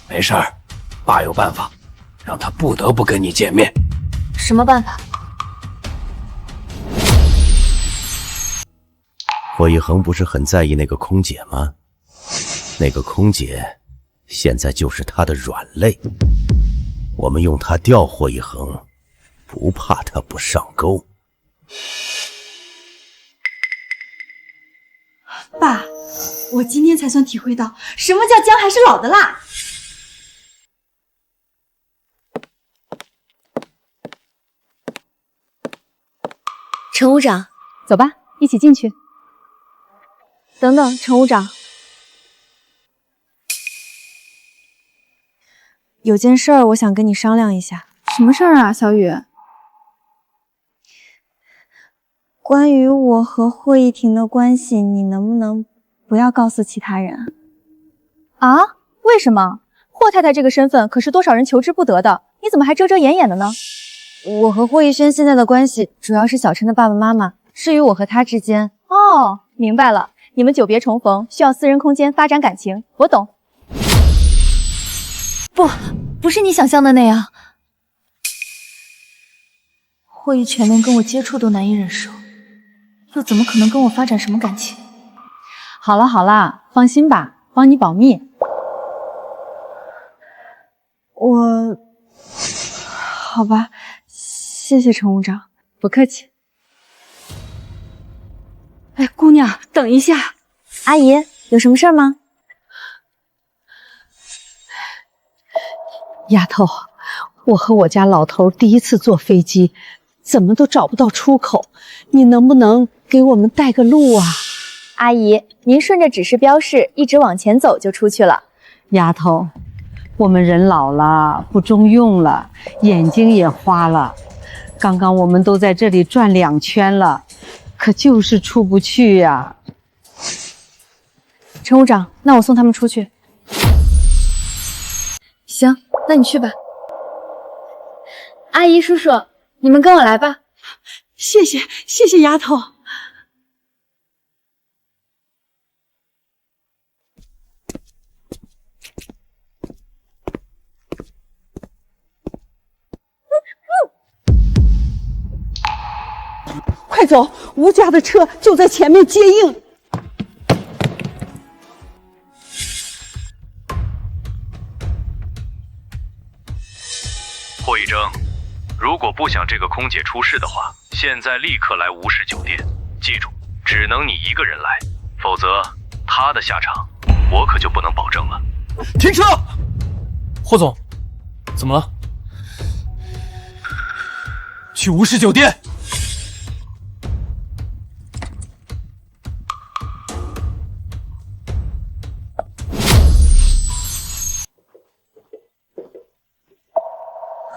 没事儿，爸有办法，让他不得不跟你见面。什么办法？霍一恒不是很在意那个空姐吗？那个空姐现在就是他的软肋，我们用他吊霍一恒，不怕他不上钩。爸，我今天才算体会到什么叫姜还是老的辣。陈务长，走吧，一起进去。等等，陈务长，有件事儿我想跟你商量一下。什么事儿啊，小雨？关于我和霍一婷的关系，你能不能不要告诉其他人啊？为什么？霍太太这个身份可是多少人求之不得的，你怎么还遮遮掩掩的呢？我和霍逸轩现在的关系，主要是小琛的爸爸妈妈，至于我和他之间……哦，明白了，你们久别重逢，需要私人空间发展感情，我懂。不是你想象的那样。霍逸全连跟我接触都难以忍受，又怎么可能跟我发展什么感情？好了好了，放心吧，帮你保密。好吧，谢谢陈务长。不客气。哎，姑娘，等一下。阿姨，有什么事儿吗？丫头，我和我家老头第一次坐飞机，怎么都找不到出口，你能不能给我们带个路啊？阿姨，您顺着指示标示一直往前走就出去了。丫头，我们人老了，不中用了，眼睛也花了。刚刚我们都在这里转2圈了，可就是出不去呀。陈务长，那我送他们出去。行，那你去吧。阿姨、叔叔，你们跟我来吧。谢谢丫头。快走，吴家的车就在前面接应。霍一征，如果不想这个空姐出事的话，现在立刻来吴氏酒店。记住，只能你一个人来，否则她的下场我可就不能保证了。停车！霍总，怎么了？去吴氏酒店。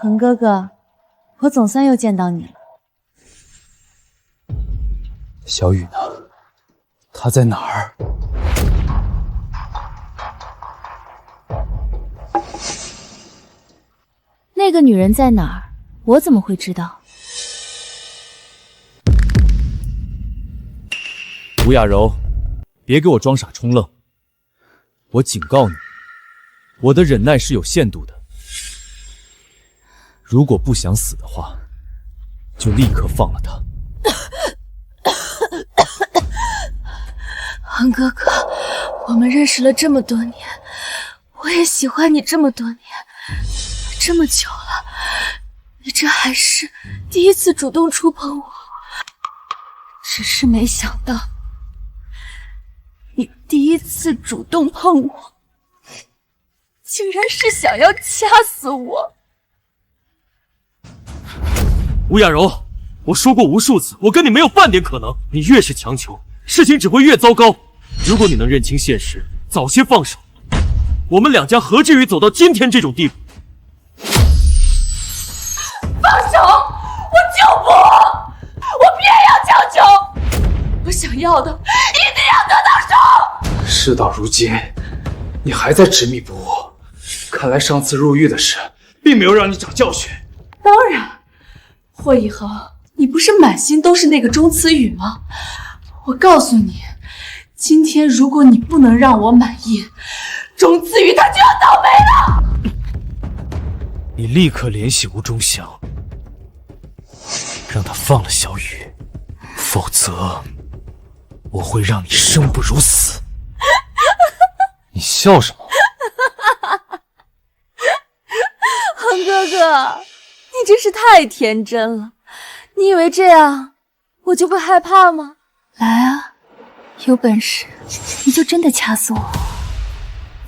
恒哥哥，我总算又见到你了。小雨呢？她在哪儿？那个女人在哪儿？我怎么会知道？吴雅柔，别给我装傻充愣！我警告你，我的忍耐是有限度的。如果不想死的话，就立刻放了他。恒哥哥，我们认识了这么多年，我也喜欢你这么多年，这么久了，你这还是第一次主动触碰我，只是没想到，你第一次主动碰我，竟然是想要掐死我。吴雅柔，我说过无数次，我跟你没有半点可能。你越是强求，事情只会越糟糕。如果你能认清现实，早些放手，我们两家何至于走到今天这种地步？放手！我就不！我偏要强求！我想要的一定要得到手！事到如今，你还在执迷不悟，看来上次入狱的事并没有让你长教训。当然。霍以恒，你不是满心都是那个钟慈雨吗？我告诉你，今天如果你不能让我满意，钟慈雨他就要倒霉了！你立刻联系吴忠祥，让他放了小雨，否则我会让你生不如死。你笑什么？恒哥哥，你真是太天真了，你以为这样我就会害怕吗？来啊，有本事你就真的掐死我，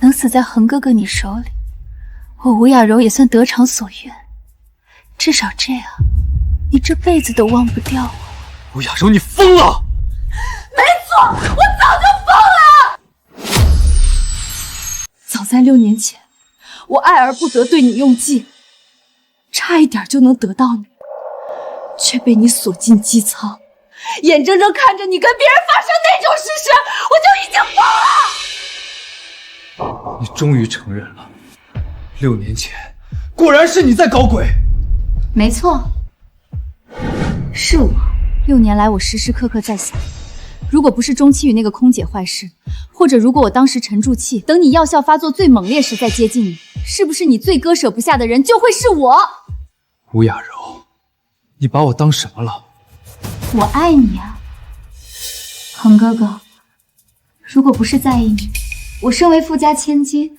能死在恒哥哥你手里，我吴雅柔也算得偿所愿，至少这样你这辈子都忘不掉我。吴雅柔，你疯了！没错，我早就疯了。早在6年前，我爱而不得，对你用计，差一点就能得到你，却被你锁进机舱，眼睁睁看着你跟别人发生那种事实，我就已经疯了。你终于承认了，6年前果然是你在搞鬼。没错，是我。6年来，我时时刻刻在想，如果不是钟期雨那个空姐坏事，或者如果我当时沉住气，等你药效发作最猛烈时再接近你，是不是你最割舍不下的人就会是我？吴雅柔，你把我当什么了？我爱你啊，恒哥哥。如果不是在意你，我身为富家千金，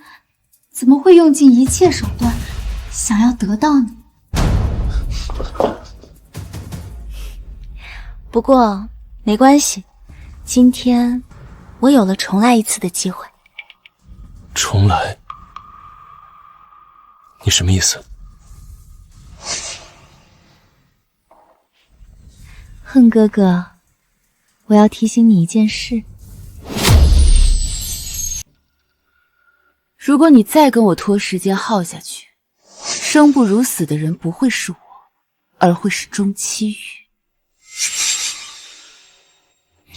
怎么会用尽一切手段想要得到你？不过没关系，今天我有了重来一次的机会。重来？你什么意思？恨哥哥，我要提醒你一件事。如果你再跟我拖时间耗下去，生不如死的人不会是我，而会是钟期雨。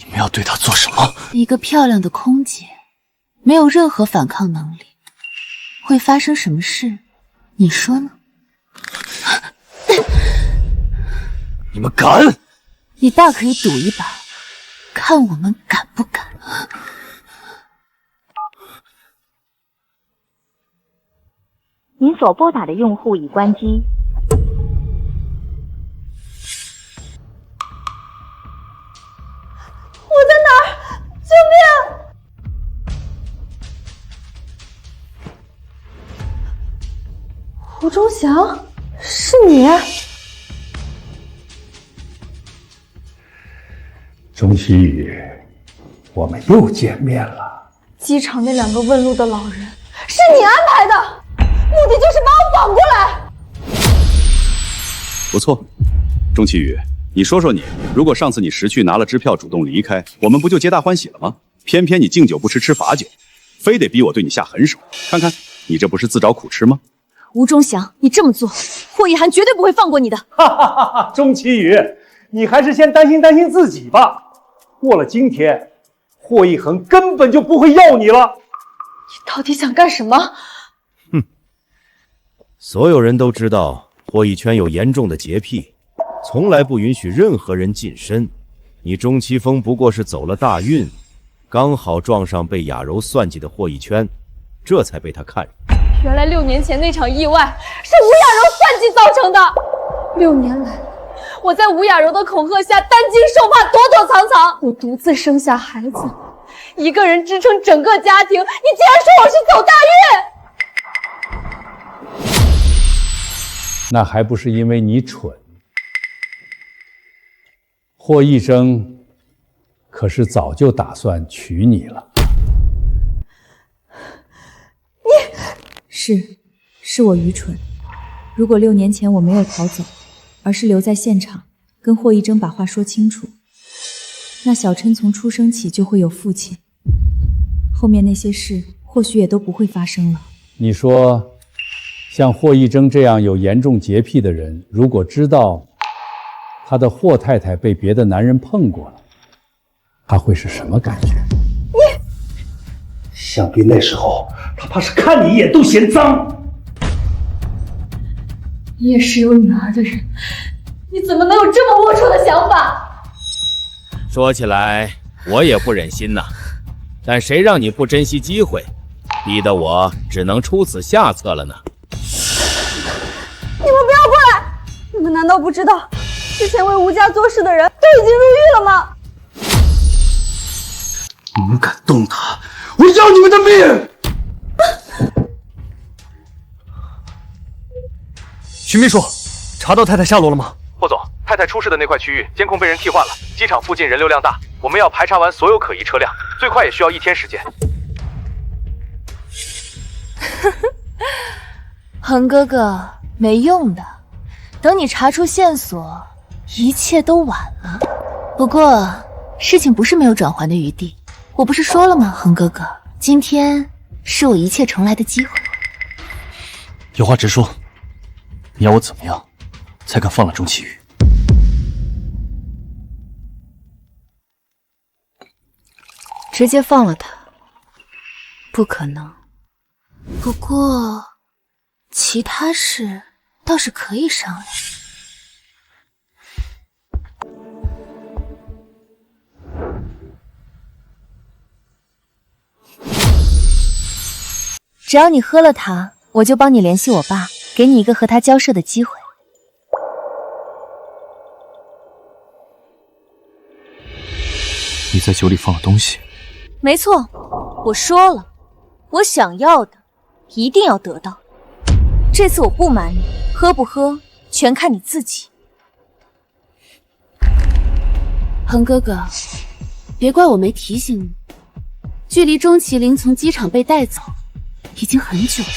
你们要对他做什么？一个漂亮的空姐，没有任何反抗能力，会发生什么事？你说呢？你们敢？你大可以赌一把，看我们敢不敢。您所拨打的用户已关机。我在哪儿？救命！胡忠祥，是你？钟期雨，我们又见面了。机场那2个问路的老人是你安排的，目的就是把我绑过来。不错，钟期雨，你说说你，如果上次你识趣拿了支票主动离开，我们不就皆大欢喜了吗？偏偏你敬酒不吃吃罚酒，非得逼我对你下狠手，看看你这不是自找苦吃吗？吴忠祥，你这么做，霍一涵绝对不会放过你的。哈哈哈哈！钟期雨，你还是先担心担心自己吧。过了今天，霍一恒根本就不会要你了。你到底想干什么？哼！所有人都知道霍一圈有严重的洁癖，从来不允许任何人近身。你钟期风不过是走了大运，刚好撞上被雅柔算计的霍一圈，这才被他看上。原来6年前那场意外是吴雅柔算计造成的。6年来，我在吴雅柔的恐吓下担惊受怕，躲躲藏藏。我独自生下孩子，一个人支撑整个家庭。你竟然说我是走大运？那还不是因为你蠢。霍医生可是早就打算娶你了。是我愚蠢。如果6年前我没有逃走，而是留在现场，跟霍一征把话说清楚，那小琛从出生起就会有父亲，后面那些事或许也都不会发生了。你说，像霍一征这样有严重洁癖的人，如果知道他的霍太太被别的男人碰过了，他会是什么感觉？想必那时候他怕是看你一眼都嫌脏。你也是有女儿的人，你怎么能有这么龌龊的想法？说起来我也不忍心呐，但谁让你不珍惜机会，逼得我只能出此下策了呢？你们不要过来！你们难道不知道之前为吴家做事的人都已经入狱了吗？你们敢动他，我要你们的命！徐秘书，查到太太下落了吗？霍总，太太出事的那块区域监控被人替换了，机场附近人流量大，我们要排查完所有可疑车辆，最快也需要1天时间。恒哥哥，没用的，等你查出线索，一切都晚了。不过事情不是没有转圜的余地，我不是说了吗，恒哥哥，今天是我一切重来的机会。有话直说，你要我怎么样才敢放了钟启宇？直接放了他，不可能。不过其他事倒是可以商量。只要你喝了它，我就帮你联系我爸，给你一个和他交涉的机会。你在酒里放了东西？没错，我说了，我想要的一定要得到。这次我不瞒你，喝不喝全看你自己。恒哥哥，别怪我没提醒你，距离钟麒麟从机场被带走已经很久了。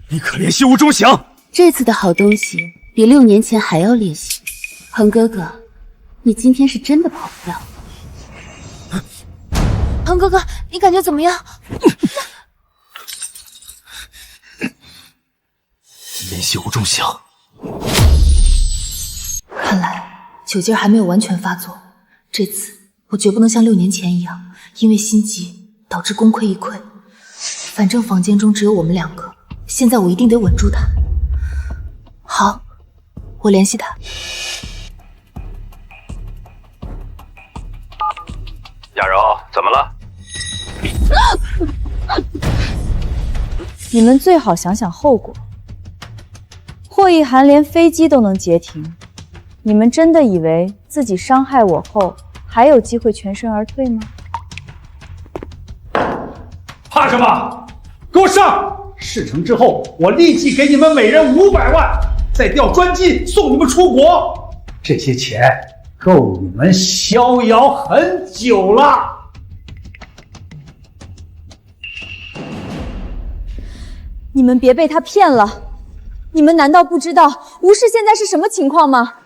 你可怜惜吴钟祥！这次的好东西比6年前还要烈性。恒哥哥，你今天是真的跑不掉。恒哥哥，你感觉怎么样？怜惜吴钟祥。看来酒劲还没有完全发作，这次我绝不能像6年前一样，因为心急导致功亏一篑。反正房间中只有我们2个，现在我一定得稳住他。好，我联系他。雅柔，怎么了？你们最好想想后果。霍一涵连飞机都能截停，你们真的以为自己伤害我后还有机会全身而退吗？怕什么？给我上！事成之后，我立即给你们每人500万，再调专机送你们出国。这些钱够你们逍遥很久了。你们别被他骗了！你们难道不知道吴氏现在是什么情况吗？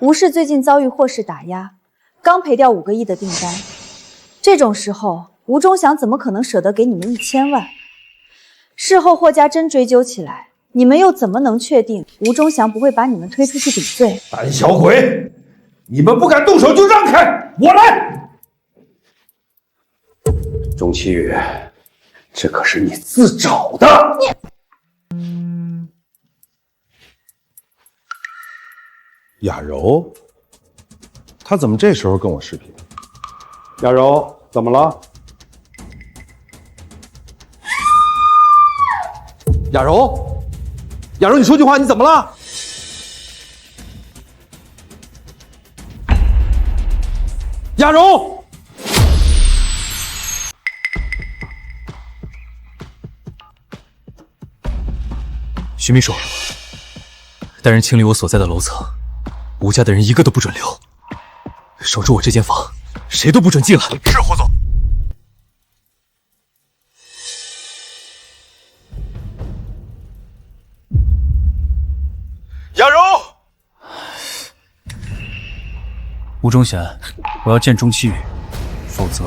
吴氏最近遭遇霍氏打压，刚赔掉5个亿的订单。这种时候，吴钟祥怎么可能舍得给你们1000万？事后霍家真追究起来，你们又怎么能确定吴钟祥不会把你们推出去顶罪？胆小鬼，你们不敢动手就让开，我来！钟启宇，这可是你自找的。雅柔，她怎么这时候跟我视频？雅柔，怎么了？雅柔，雅柔，你说句话，你怎么了？雅柔，徐秘书，带人清理我所在的楼层，吴家的人一个都不准留，守住我这间房，谁都不准进来。是，霍总。雅柔，吴忠贤，我要见钟启宇，否则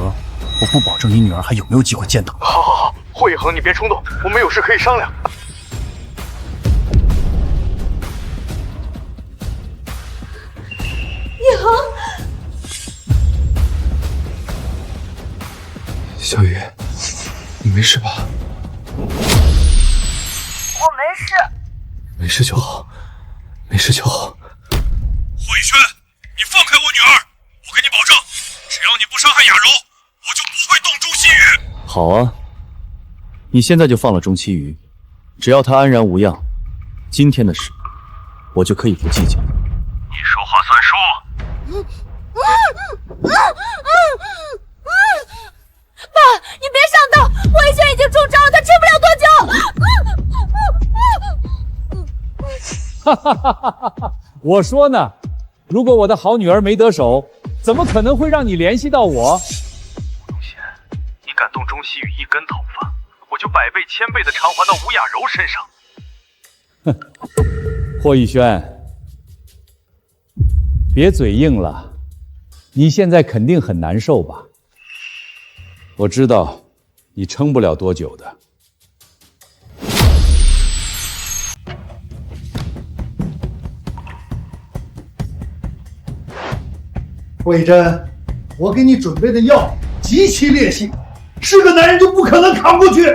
我不保证你女儿还有没有机会见到。好好好，霍一恒，你别冲动，我们有事可以商量。一恒，小雨，你没事吧？我没事。没事就好，没事就好。霍宇轩，你放开我女儿！我跟你保证，只要你不伤害雅柔，我就不会动钟启宇。好啊，你现在就放了钟启宇，只要他安然无恙，今天的事我就可以不计较。你说话算数。爸，你别上当！霍一轩已经中招了，他吃不了多久。哈哈哈哈哈！我说呢，如果我的好女儿没得手，怎么可能会让你联系到我？钟贤，你敢动钟启宇一根头发，我就100倍、1000倍的偿还到吴雅柔身上。霍逸轩，别嘴硬了，你现在肯定很难受吧？我知道你撑不了多久的。霍逸真，我给你准备的药极其烈性，是个男人就不可能扛过去。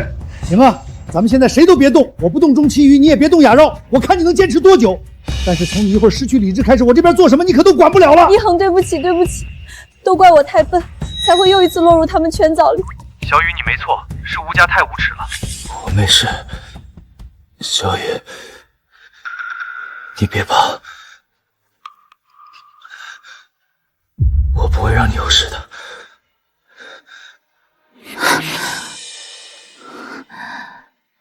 行了，咱们现在谁都别动，我不动钟期雨，你也别动雅绕，我看你能坚持多久。但是从你一会儿失去理智开始，我这边做什么你可都管不了了。一恒，对不起，对不起，都怪我太笨，才会又一次落入他们圈套里。小雨，你没错，是吴家太无耻了。我没事，小雨，你别怕，我不会让你有事的。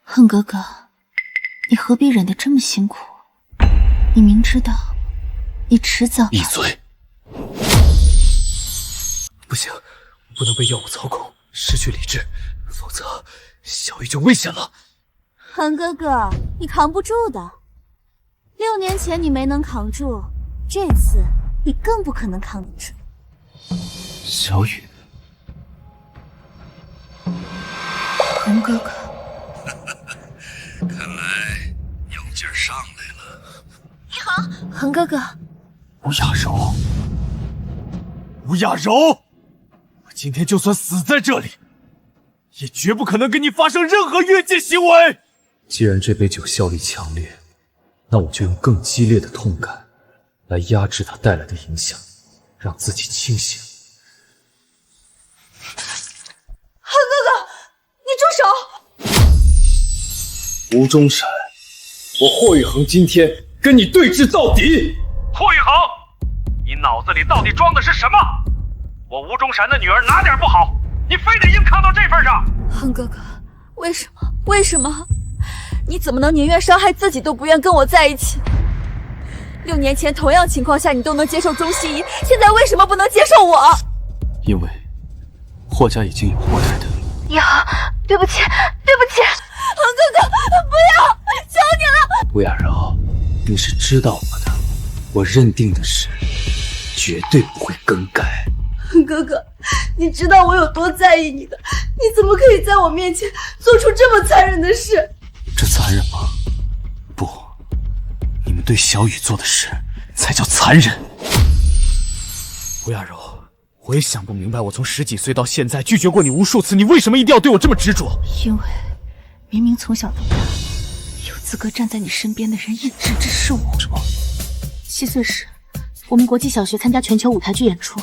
恒哥哥，你何必忍得这么辛苦？你明知道，你迟早……闭嘴！不行，不能被药物操控，失去理智，否则小雨就危险了。恒哥哥，你扛不住的。6年前你没能扛住，这次你更不可能扛得住。小雨，恒哥哥。看来药劲儿上来了。一恒，恒哥哥，吴雅柔，吴雅柔，我今天就算死在这里，也绝不可能跟你发生任何越界行为。既然这杯酒效力强烈，那我就用更激烈的痛感来压制它带来的影响，让自己清醒。恒哥哥，你住手！吴中闪，我霍雨恒今天跟你对峙到底！霍雨恒，你脑子里到底装的是什么？我吴中闪的女儿哪点不好，你非得硬扛到这份上？恒哥哥，为什么？为什么？你怎么能宁愿伤害自己都不愿跟我在一起？6年前同样情况下你都能接受钟希怡，现在为什么不能接受我？因为霍家已经有霍太太。一恒，对不起，对不起，恒哥哥，不要，求你了！吴雅柔，你是知道我的，我认定的事绝对不会更改。恒哥哥，你知道我有多在意你的，你怎么可以在我面前做出这么残忍的事？这残忍吗？不，你们对小雨做的事才叫残忍。吴雅柔，我也想不明白，我从10几岁到现在拒绝过你无数次，你为什么一定要对我这么执着？因为明明从小到大，有资格站在你身边的人一直只是我。什么？7岁时，我们国际小学参加全球舞台剧演出，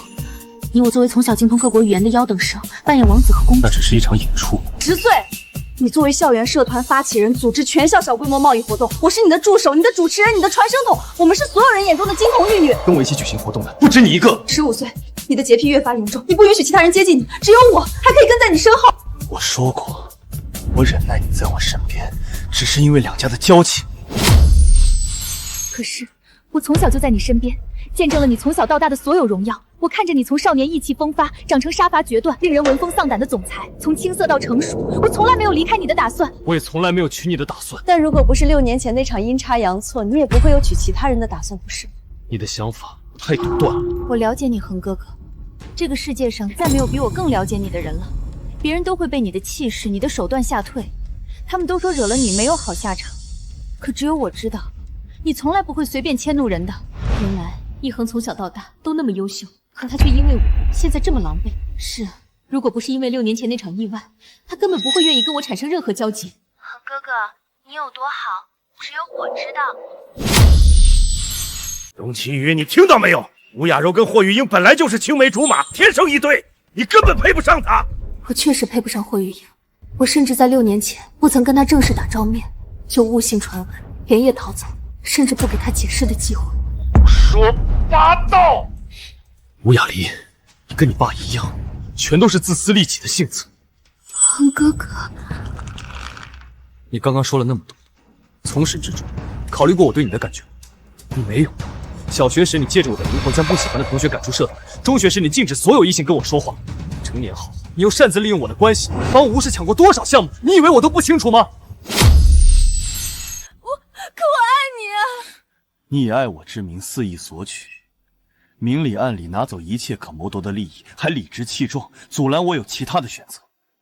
以我作为从小精通各国语言的1等生，扮演王子和公主。那只是一场演出。10岁，你作为校园社团发起人，组织全校小规模贸易活动，我是你的助手，你的主持人，你的传声筒，我们是所有人眼中的金童玉女。跟我一起举行活动的不止你一个。15岁，你的洁癖越发严重，你不允许其他人接近你，只有我还可以跟在你身后。我说过，我忍耐你在我身边，只是因为2家的交情。可是我从小就在你身边，见证了你从小到大的所有荣耀。我看着你从少年意气风发，长成杀伐决断、令人闻风丧胆的总裁，从青涩到成熟。我从来没有离开你的打算，我也从来没有娶你的打算。但如果不是6年前那场阴差阳错，你也不会有娶其他人的打算，不是？你的想法太独断了。我了解你，恒哥哥。这个世界上再没有比我更了解你的人了。别人都会被你的气势、你的手段吓退，他们都说惹了你没有好下场，可只有我知道，你从来不会随便迁怒人的。原来一恒从小到大都那么优秀，可他却因为我现在这么狼狈。是啊，如果不是因为6年前那场意外，他根本不会愿意跟我产生任何交集。恒哥哥，你有多好，只有我知道。钟奇宇，你听到没有？吴雅柔跟霍玉英本来就是青梅竹马，天生一对，你根本配不上她。我确实配不上霍玉英，我甚至在6年前不曾跟她正式打照面，就误信传闻，连夜逃走，甚至不给她解释的机会。胡说八道！吴雅离，你跟你爸一样，全都是自私利己的性子。恒哥哥，你刚刚说了那么多，从始至终考虑过我对你的感觉？你没有。小学时你借着我的灵魂将不喜欢的同学赶出社团，中学时你禁止所有异性跟我说话，成年后你又擅自利用我的关系，帮我无视抢过多少项目，你以为我都不清楚吗？可我你以爱我之名肆意索取，明里暗里拿走一切可谋夺的利益，还理直气壮阻拦我有其他的选择。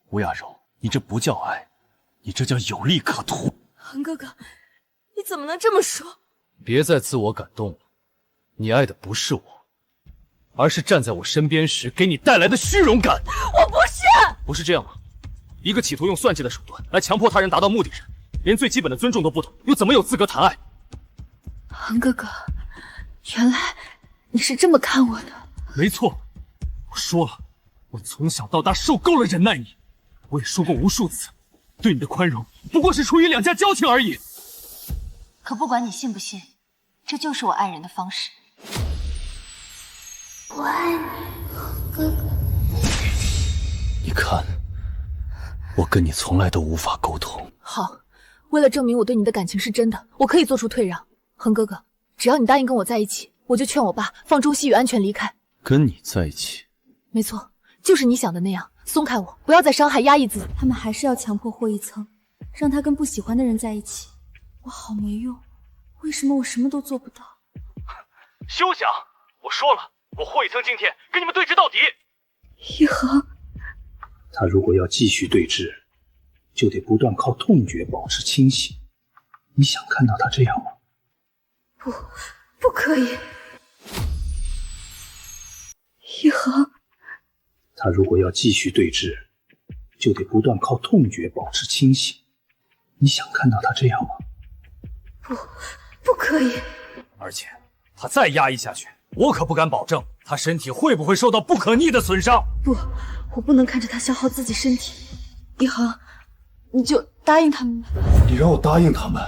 吴雅柔，你这不叫爱，你这叫有利可图。恒哥哥，你怎么能这么说？别再自我感动了，你爱的不是我，而是站在我身边时给你带来的虚荣感。我不是，不是这样吗？一个企图用算计的手段来强迫他人达到目的人，连最基本的尊重都不懂，又怎么有资格谈爱？恒哥哥，原来你是这么看我的。没错，我说了，我从小到大受够了忍耐你。我也说过无数次，对你的宽容不过是出于两家交情而已。可不管你信不信，这就是我爱人的方式。我爱你，哥哥。你看，我跟你从来都无法沟通。好，为了证明我对你的感情是真的，我可以做出退让。恒哥哥，只要你答应跟我在一起，我就劝我爸放钟西雨安全离开。跟你在一起？没错，就是你想的那样。松开我，不要再伤害压抑自己。他们还是要强迫霍一层，让他跟不喜欢的人在一起。我好没用，为什么我什么都做不到？休想！我说了，我霍一层今天跟你们对峙到底。一恒，他如果要继续对峙，就得不断靠痛觉保持清醒。你想看到他这样吗？不可以。一恒，他如果要继续对峙，就得不断靠痛觉保持清醒。你想看到他这样吗？不可以。而且他再压抑下去，我可不敢保证他身体会不会受到不可逆的损伤。不，我不能看着他消耗自己身体。一恒，你就答应他们吧。你让我答应他们？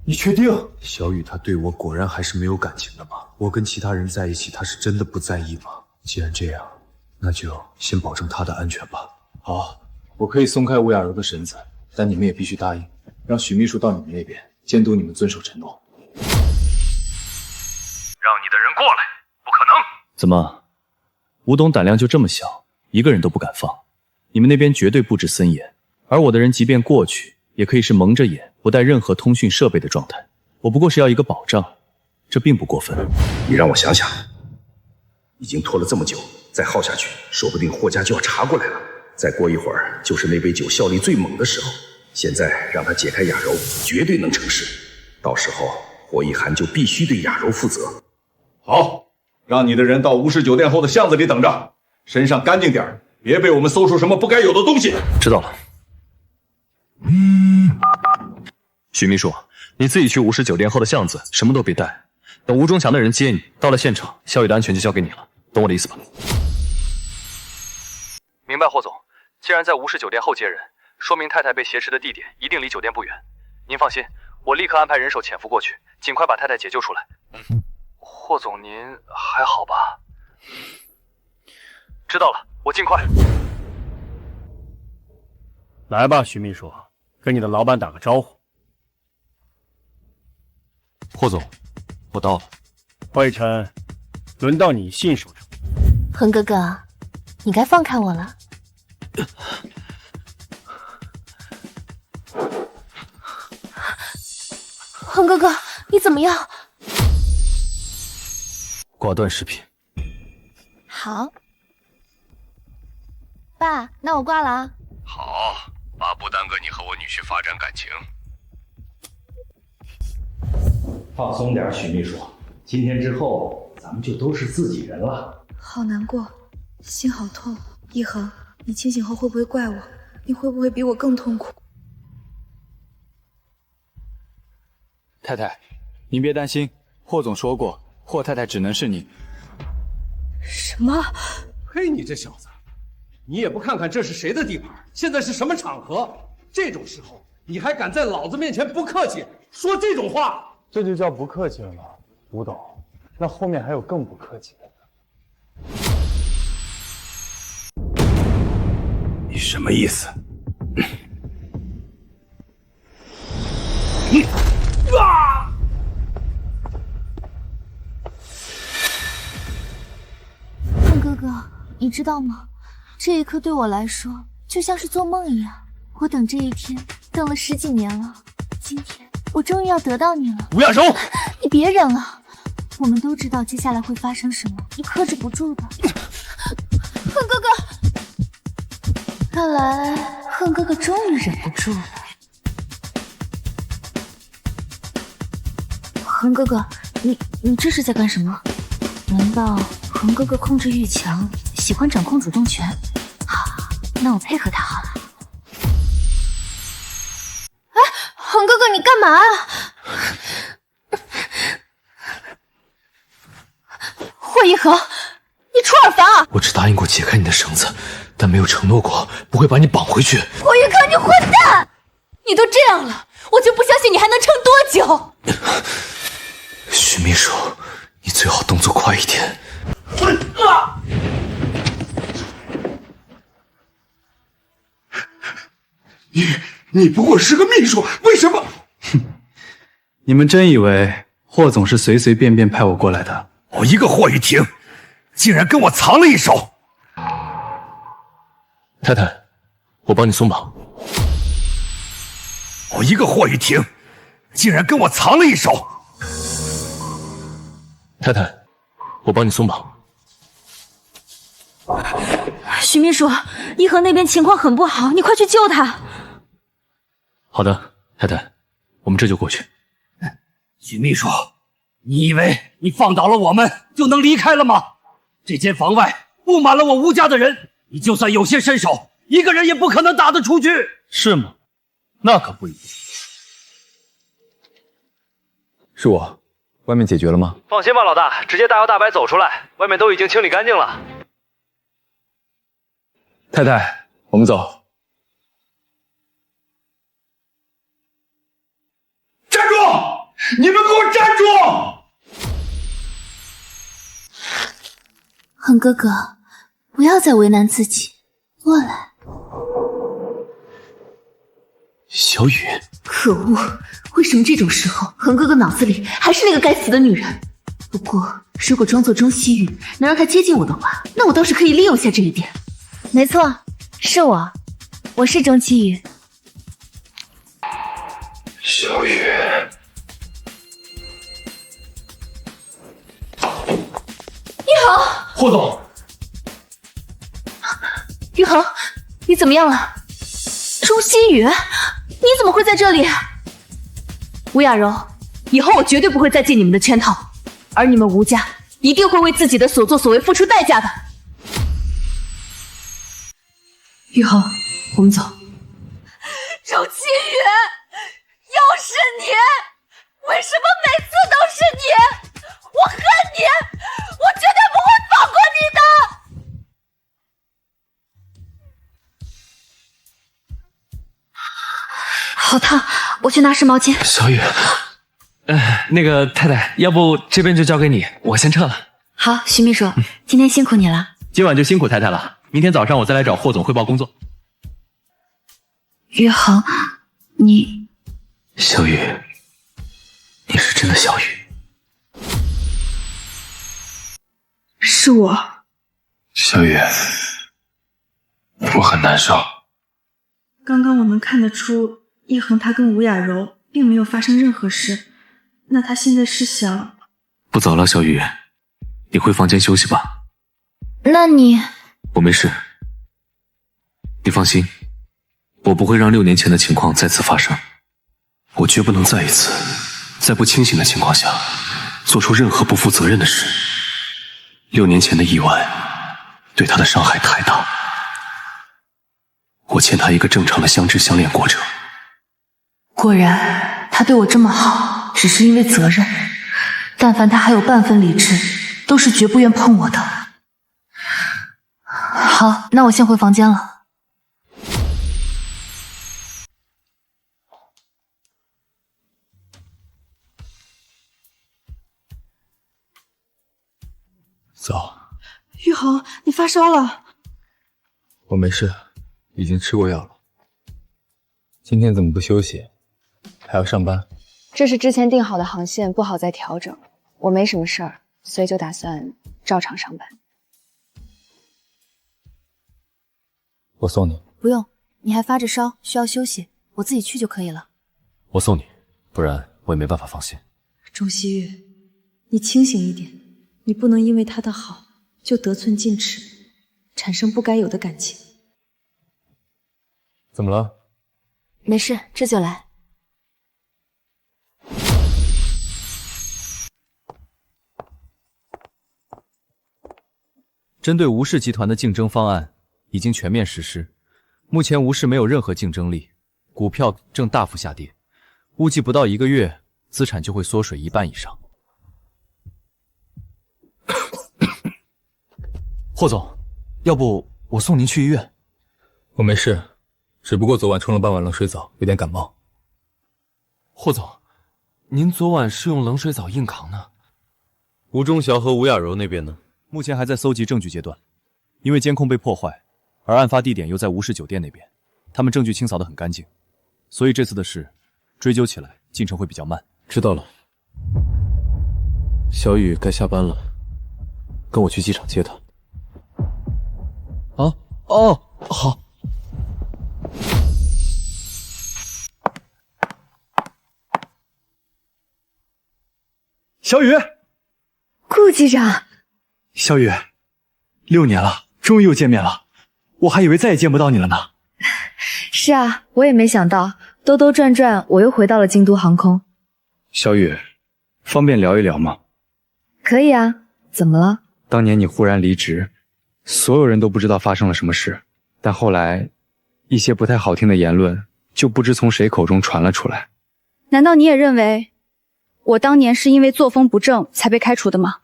你确定？小雨他对我果然还是没有感情的吗？我跟其他人在一起，他是真的不在意吗？既然这样，那就先保证他的安全吧。好，我可以松开吴雅柔的绳子，但你们也必须答应，让许秘书到你们那边监督你们遵守承诺。让你的人过来，不可能。怎么，吴董胆量就这么小，一个人都不敢放？你们那边绝对布置森严，而我的人即便过去，也可以是蒙着眼，不带任何通讯设备的状态。我不过是要一个保障，这并不过分。你让我想想，已经拖了这么久，再耗下去，说不定霍家就要查过来了。再过一会儿，就是那杯酒效力最猛的时候。现在让他解开雅柔，绝对能成事。到时候霍一涵就必须对雅柔负责。好，让你的人到吴氏酒店后的巷子里等着，身上干净点，别被我们搜出什么不该有的东西。知道了。许秘书，你自己去吴氏酒店后的巷子，什么都别带。等吴忠强的人接你，到了现场，小雨的安全就交给你了，懂我的意思吧？明白，霍总。既然在吴氏酒店后接人，说明太太被挟持的地点一定离酒店不远。您放心，我立刻安排人手潜伏过去，尽快把太太解救出来。霍总，您还好吧？知道了，我尽快。来吧，徐秘书，跟你的老板打个招呼。霍总，我到了。霍一晨，轮到你信守承诺。恒哥哥，你该放开我了。恒哥哥，你怎么样？挂断视频。好，爸，那我挂了啊。好，爸不耽搁你和我女婿发展感情。放松点，许秘书，今天之后咱们就都是自己人了。好难过，心好痛。一恒，你清醒后会不会怪我？你会不会比我更痛苦？太太，您别担心，霍总说过，霍太太只能是你。什么？嘿，你这小子，你也不看看这是谁的地盘，现在是什么场合？这种时候你还敢在老子面前不客气，说这种话？这就叫不客气了吗？吴董，那后面还有更不客气的呢。你什么意思？恒哥哥，你知道吗？这一刻对我来说就像是做梦一样。我等这一天等了10几年了，今天我终于要得到你了。吴亚柔，你你别忍了，我们都知道接下来会发生什么，你克制不住的。恨哥哥，看来恨哥哥终于忍不住了。恒哥哥，你这是在干什么？难道恒哥哥控制欲强，喜欢掌控主动权？好，那我配合他好了。哎，恒哥哥，你干嘛啊？霍一恒，你出尔反尔！我只答应过解开你的绳子，但没有承诺过不会把你绑回去。霍一恒，你混蛋！你都这样了，我就不相信你还能撑多久。徐秘书，你最好动作快一点。你不过是个秘书，为什么？你们真以为霍总是随随便便派我过来的？我一个霍雨婷，竟然跟我藏了一手！太太，我帮你松绑。我一个霍雨婷，竟然跟我藏了一手！太太，我帮你松绑。徐秘书，一恒那边情况很不好，你快去救他。好的，太太，我们这就过去。许秘书，你以为你放倒了我们就能离开了吗？这间房外布满了我吴家的人，你就算有些身手，一个人也不可能打得出去。是吗？那可不一定。是我，外面解决了吗？放心吧，老大，直接大摇大摆走出来，外面都已经清理干净了。太太，我们走。站住！你们给我站住！恒哥哥，不要再为难自己，过来。小雨，可恶，为什么这种时候恒哥哥脑子里还是那个该死的女人？不过如果装作钟西雨能让她接近我的话，那我倒是可以利用下这一点。没错，是我是钟西雨。小雨，玉恒，霍总，玉恒，你怎么样了？钟西雨，你怎么会在这里？吴雅柔，以后我绝对不会再进你们的圈套，而你们吴家一定会为自己的所作所为付出代价的。玉恒，我们走。周七雨，又是你！为什么每次都是你？我恨你！我绝对不会放过你的！好烫，我去拿湿毛巾。小雨，那个太太，要不这边就交给你，我先撤了。好，徐秘书，今天辛苦你了。今晚就辛苦太太了，明天早上我再来找霍总汇报工作。于恒，你……小雨，你是真的小雨？是我。小雨，我很难受。刚刚我能看得出，一恒他跟吴雅柔并没有发生任何事，那他现在是想……不早了，小雨，你回房间休息吧。那你……我没事，你放心，我不会让6年前的情况再次发生。我绝不能再一次在不清醒的情况下做出任何不负责任的事。6年前的意外对他的伤害太大，我欠他一个正常的相知相恋过程。果然，他对我这么好，只是因为责任。但凡他还有半分理智，都是绝不愿碰我的。好，那我先回房间了。走。玉恒，你发烧了？我没事，已经吃过药了。今天怎么不休息？还要上班？这是之前定好的航线，不好再调整。我没什么事儿，所以就打算照常上班。我送你。不用，你还发着烧，需要休息，我自己去就可以了。我送你，不然我也没办法放心。钟西月，你清醒一点，你不能因为他的好就得寸进尺，产生不该有的感情。怎么了？没事，这就来。针对吴氏集团的竞争方案已经全面实施，目前吴氏没有任何竞争力，股票正大幅下跌，估计不到1个月，资产就会缩水1半以上。霍总，要不我送您去医院？我没事，只不过昨晚冲了半碗冷水澡，有点感冒。霍总，您昨晚是用冷水澡硬扛呢？吴忠祥和吴雅柔那边呢？目前还在搜集证据阶段，因为监控被破坏，而案发地点又在吴氏酒店那边，他们证据清扫得很干净，所以这次的事追究起来进程会比较慢。知道了。小雨该下班了，跟我去机场接她。啊？哦，好。小雨，顾机长。小雨，6年了，终于又见面了，我还以为再也见不到你了呢。是啊，我也没想到，兜兜转转，我又回到了京都航空。小雨，方便聊一聊吗？可以啊，怎么了？当年你忽然离职，所有人都不知道发生了什么事，但后来一些不太好听的言论就不知从谁口中传了出来。难道你也认为我当年是因为作风不正才被开除的吗？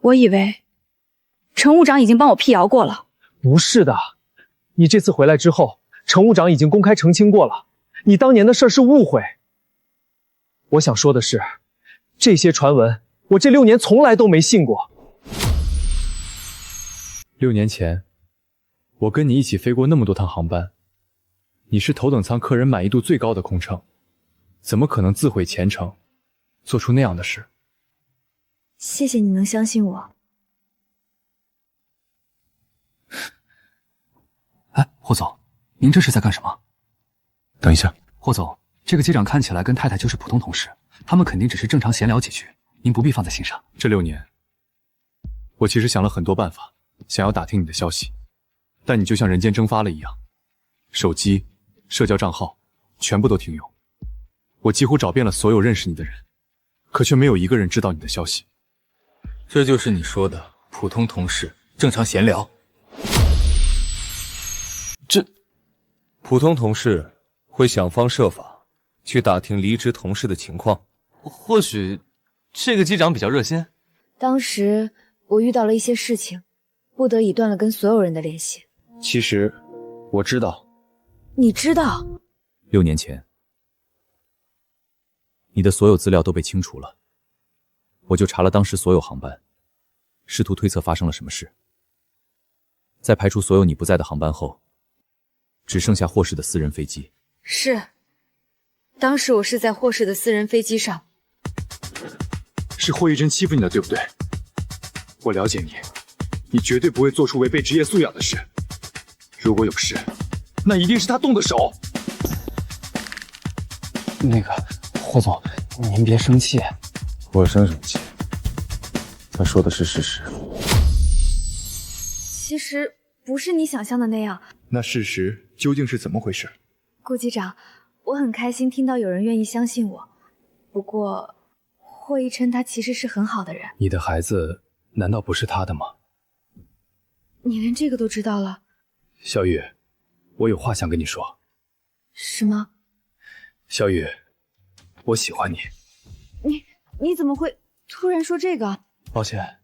我以为乘务长已经帮我辟谣过了。不是的，你这次回来之后，乘务长已经公开澄清过了，你当年的事是误会。我想说的是，这些传闻我这6年从来都没信过。6年前，我跟你一起飞过那么多趟航班，你是头等舱客人满意度最高的空乘，怎么可能自毁前程，做出那样的事？谢谢你能相信我。哎，霍总，您这是在干什么？等一下，霍总，这个机长看起来跟太太就是普通同事，他们肯定只是正常闲聊几句，您不必放在心上。这6年，我其实想了很多办法，想要打听你的消息，但你就像人间蒸发了一样，手机、社交账号全部都停用，我几乎找遍了所有认识你的人，可却没有一个人知道你的消息。这就是你说的普通同事，正常闲聊。这普通同事会想方设法去打听离职同事的情况。或许这个机长比较热心。当时我遇到了一些事情，不得已断了跟所有人的联系。其实我知道。你知道？6年前，你的所有资料都被清除了，我就查了当时所有航班，试图推测发生了什么事。在排除所有你不在的航班后，只剩下霍氏的私人飞机。是，当时我是在霍氏的私人飞机上。是霍玉珍欺负你的，对不对？我了解你，你绝对不会做出违背职业素养的事。如果有事，那一定是他动的手。那个，霍总，您别生气。我生什么气？他说的是事实。其实不是你想象的那样。那事实究竟是怎么回事？顾机长，我很开心听到有人愿意相信我。不过，霍一琛他其实是很好的人。你的孩子难道不是他的吗？你连这个都知道了？小雨，我有话想跟你说。什么？小雨，我喜欢你。你怎么会突然说这个？抱歉，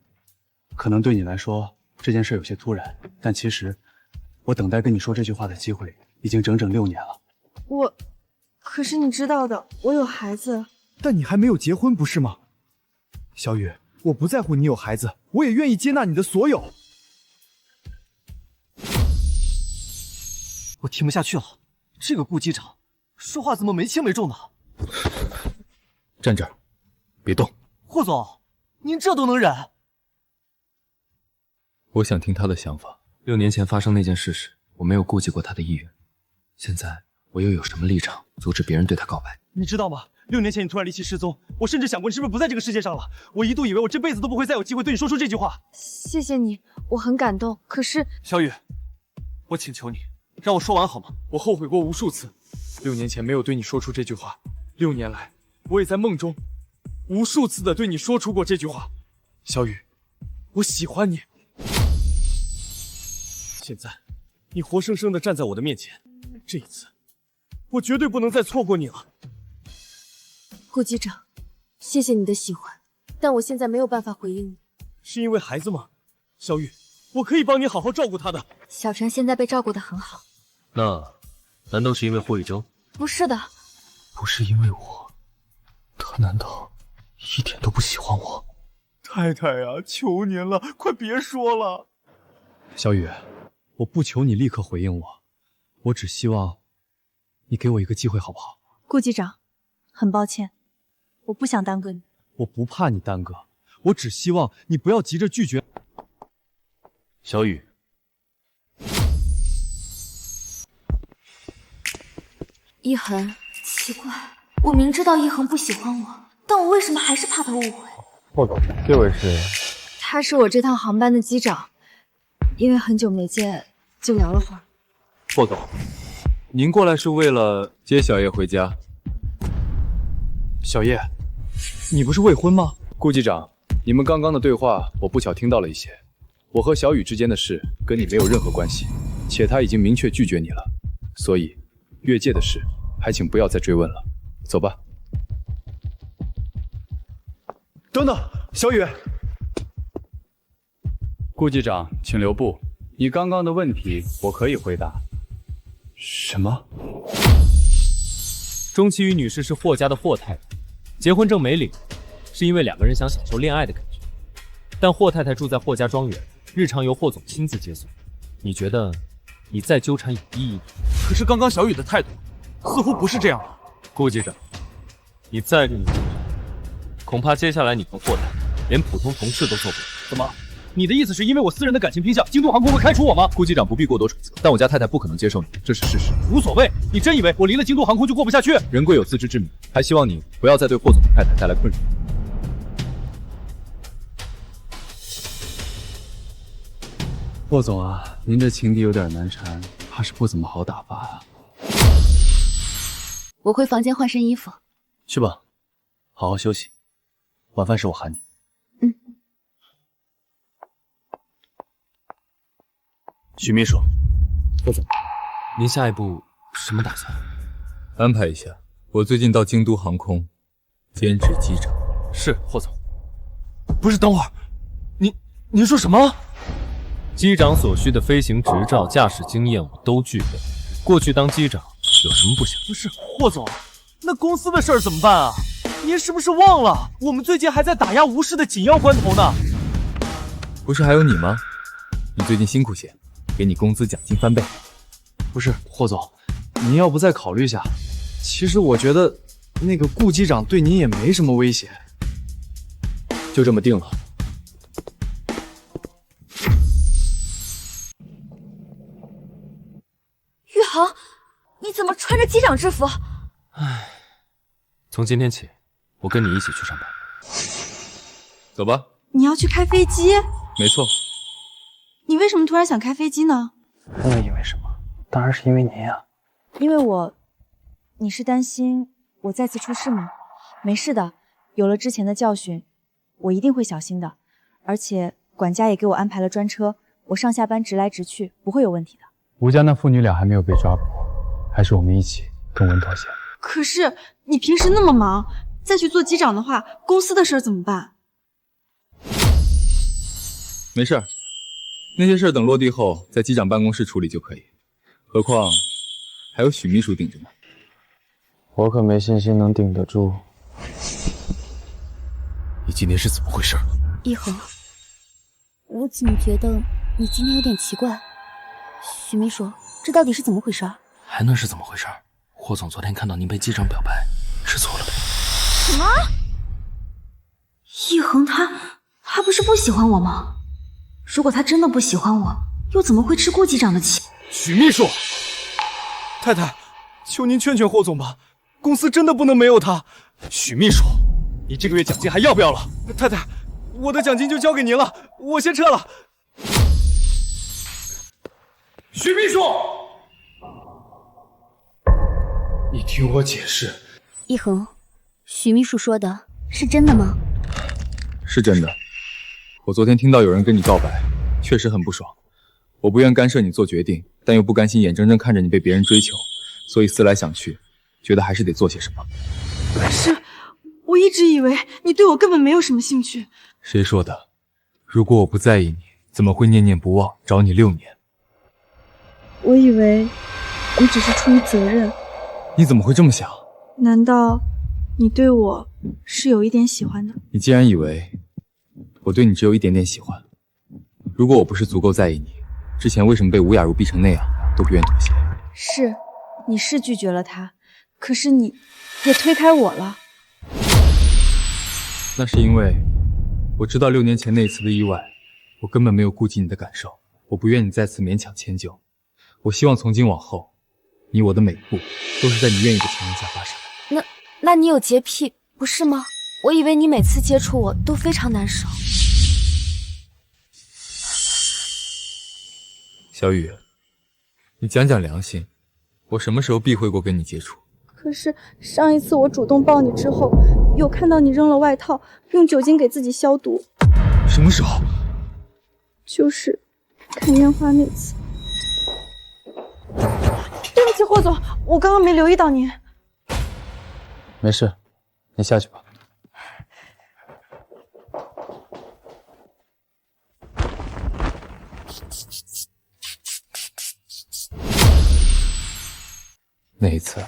可能对你来说这件事有些突然，但其实我等待跟你说这句话的机会已经整整6年了。可是你知道的，我有孩子。但你还没有结婚，不是吗？小雨，我不在乎你有孩子，我也愿意接纳你的所有。我听不下去了，这个顾机长说话怎么没轻没重的？站这儿，别动。霍总，您这都能忍？我想听他的想法。6年前发生那件事时，我没有顾及过他的意愿，现在我又有什么立场阻止别人对他告白？你知道吗？ 6年前你突然离奇失踪，我甚至想过你是不是不在这个世界上了。我一度以为我这辈子都不会再有机会对你说出这句话。谢谢你，我很感动。可是小雨，我请求你，让我说完好吗？我后悔过无数次，6年前没有对你说出这句话。6年来，我也在梦中无数次的对你说出过这句话。小雨，我喜欢你。现在，你活生生的站在我的面前，这一次，我绝对不能再错过你了。顾机长，谢谢你的喜欢，但我现在没有办法回应你。是因为孩子吗？小雨，我可以帮你好好照顾他的。小陈现在被照顾得很好。那难道是因为霍雨峥？不是的，不是因为我，他难道一点都不喜欢我？太太啊，求您了，快别说了。小雨，我不求你立刻回应我，我只希望你给我一个机会，好不好？顾机长，很抱歉，我不想耽搁你。我不怕你耽搁，我只希望你不要急着拒绝。小雨，一恒，奇怪，我明知道一恒不喜欢我，但我为什么还是怕他误会？霍总，这位是？他是我这趟航班的机长，因为很久没见，就聊了会儿。霍总，您过来是为了接小叶回家。小叶，你不是未婚吗？顾机长，你们刚刚的对话我不巧听到了一些。我和小雨之间的事跟你没有任何关系，且他已经明确拒绝你了，所以越界的事还请不要再追问了。走吧。等等，小雨。顾机长，请留步。你刚刚的问题我可以回答。什么？钟启宇女士是霍家的霍太太，结婚证没领，是因为2个人想享受恋爱的感觉。但霍太太住在霍家庄园，日常由霍总亲自接送。你觉得你再纠缠有意义吗？可是刚刚小雨的态度似乎不是这样的。顾机长，你再这么纠缠，恐怕接下来你跟霍太太连普通同事都做不了。怎么？你的意思是因为我私人的感情偏向，京都航空会开除我吗？顾机长不必过多揣测，但我家太太不可能接受你，这是事实。无所谓，你真以为我离了京都航空就过不下去？人贵有自知之明，还希望你不要再对霍总的太太带来困扰。霍总啊，您这情敌有点难缠，怕是不怎么好打发啊。我回房间换身衣服。去吧，好好休息。晚饭时我喊你。许秘书，霍总，您下一步什么打算？安排一下，我最近到京都航空兼职机长。是，霍总。不是，等会儿，您说什么？机长所需的飞行执照、驾驶经验我都具备，过去当机长有什么不行？不是，霍总，那公司的事儿怎么办啊？您是不是忘了，我们最近还在打压吴氏的紧要关头呢？不是还有你吗？你最近辛苦些，给你工资奖金翻倍。不是，霍总，您要不再考虑下？其实我觉得那个顾机长对您也没什么威胁。就这么定了。玉航，你怎么穿着机长制服？唉，从今天起，我跟你一起去上班。走吧。你要去开飞机？没错。你为什么突然想开飞机呢？真的因为什么？当然是因为您呀。因为你是担心我再次出事吗？没事的，有了之前的教训，我一定会小心的。而且管家也给我安排了专车，我上下班直来直去，不会有问题的。吴家那父女俩还没有被抓捕，还是我们一起更稳妥些。可是你平时那么忙，再去做机长的话，公司的事怎么办？没事儿，那些事儿等落地后在机长办公室处理就可以。何况还有许秘书顶着呢。我可没信心能顶得住。你今天是怎么回事？一恒，我怎么觉得你今天有点奇怪？许秘书，这到底是怎么回事？还能是怎么回事？霍总昨天看到您被机长表白，吃醋了呗？什么？一恒他不是不喜欢我吗？如果他真的不喜欢我，又怎么会吃顾机长的气？许秘书，太太，求您劝劝霍总吧，公司真的不能没有他。许秘书，你这个月奖金还要不要了？太太，我的奖金就交给您了，我先撤了。许秘书，你听我解释。一恒，许秘书说的是真的吗？是真的。我昨天听到有人跟你告白，确实很不爽。我不愿干涉你做决定，但又不甘心眼睁睁看着你被别人追求，所以思来想去，觉得还是得做些什么。可是我一直以为你对我根本没有什么兴趣。谁说的？如果我不在意你，怎么会念念不忘找你6年？我以为你只是出于责任。你怎么会这么想？难道你对我是有一点喜欢的？你既然以为我对你只有一点点喜欢，如果我不是足够在意你，之前为什么被吴雅茹逼成那样都不愿妥协？是，你是拒绝了他，可是你也推开我了。那是因为我知道6年前那一次的意外，我根本没有顾及你的感受，我不愿你再次勉强迁就。我希望从今往后，你我的每一步都是在你愿意的情况下发生。那你有洁癖不是吗？我以为你每次接触我都非常难受。小雨，你讲讲良心，我什么时候避讳过跟你接触？可是上一次我主动抱你之后，有看到你扔了外套，用酒精给自己消毒。什么时候？就是看烟花那次。对不起，霍总，我刚刚没留意到您。没事，你下去吧。那一次，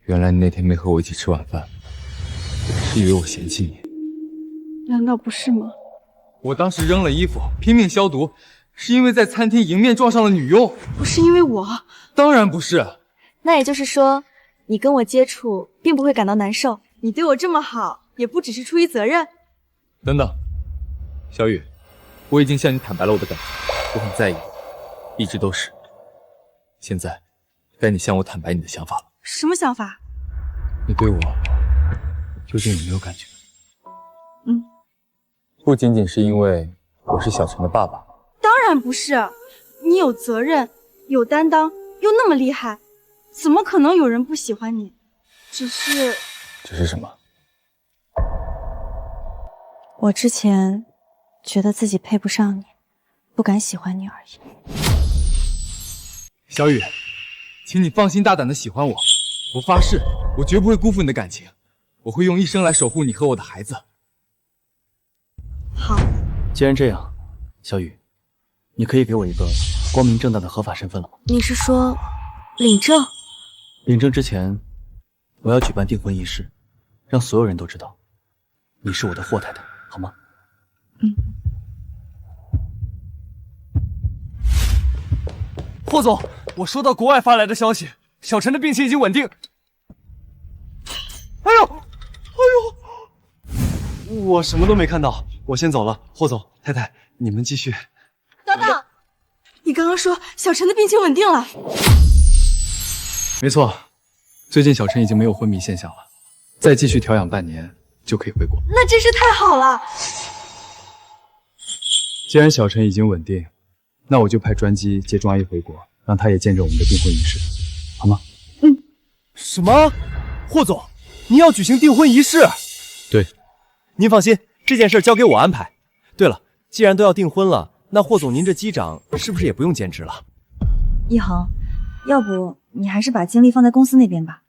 原来你那天没和我一起吃晚饭，是以为我嫌弃你。难道不是吗？我当时扔了衣服，拼命消毒，是因为在餐厅迎面撞上了女佣。不是因为我？当然不是。那也就是说，你跟我接触并不会感到难受，你对我这么好，也不只是出于责任。等等，小雨，我已经向你坦白了我的感情，我很在意你，一直都是。现在，该你向我坦白你的想法了。什么想法？你对我究竟有没有感觉？不仅仅是因为我是小陈的爸爸。当然不是，你有责任，有担当，又那么厉害，怎么可能有人不喜欢你？只是什么？我之前觉得自己配不上你，不敢喜欢你而已。小雨，请你放心大胆的喜欢我，我发誓，我绝不会辜负你的感情，我会用一生来守护你和我的孩子。好，既然这样，小雨，你可以给我一个光明正大的合法身份了吗？你是说领证？领证之前，我要举办订婚仪式，让所有人都知道你是我的霍太太，好吗？霍总，我收到国外发来的消息，小陈的病情已经稳定。哎呦，我什么都没看到，我先走了。霍总，太太，你们继续。等等，你刚刚说小陈的病情稳定了？没错，最近小陈已经没有昏迷现象了，再继续调养半年就可以回国。那真是太好了。既然小陈已经稳定，那我就派专机接钟阿姨回国，让她也见证我们的订婚仪式，好吗？什么？霍总，您要举行订婚仪式？对。您放心，这件事交给我安排。对了，既然都要订婚了，那霍总您这机长是不是也不用兼职了？一恒，要不你还是把精力放在公司那边吧。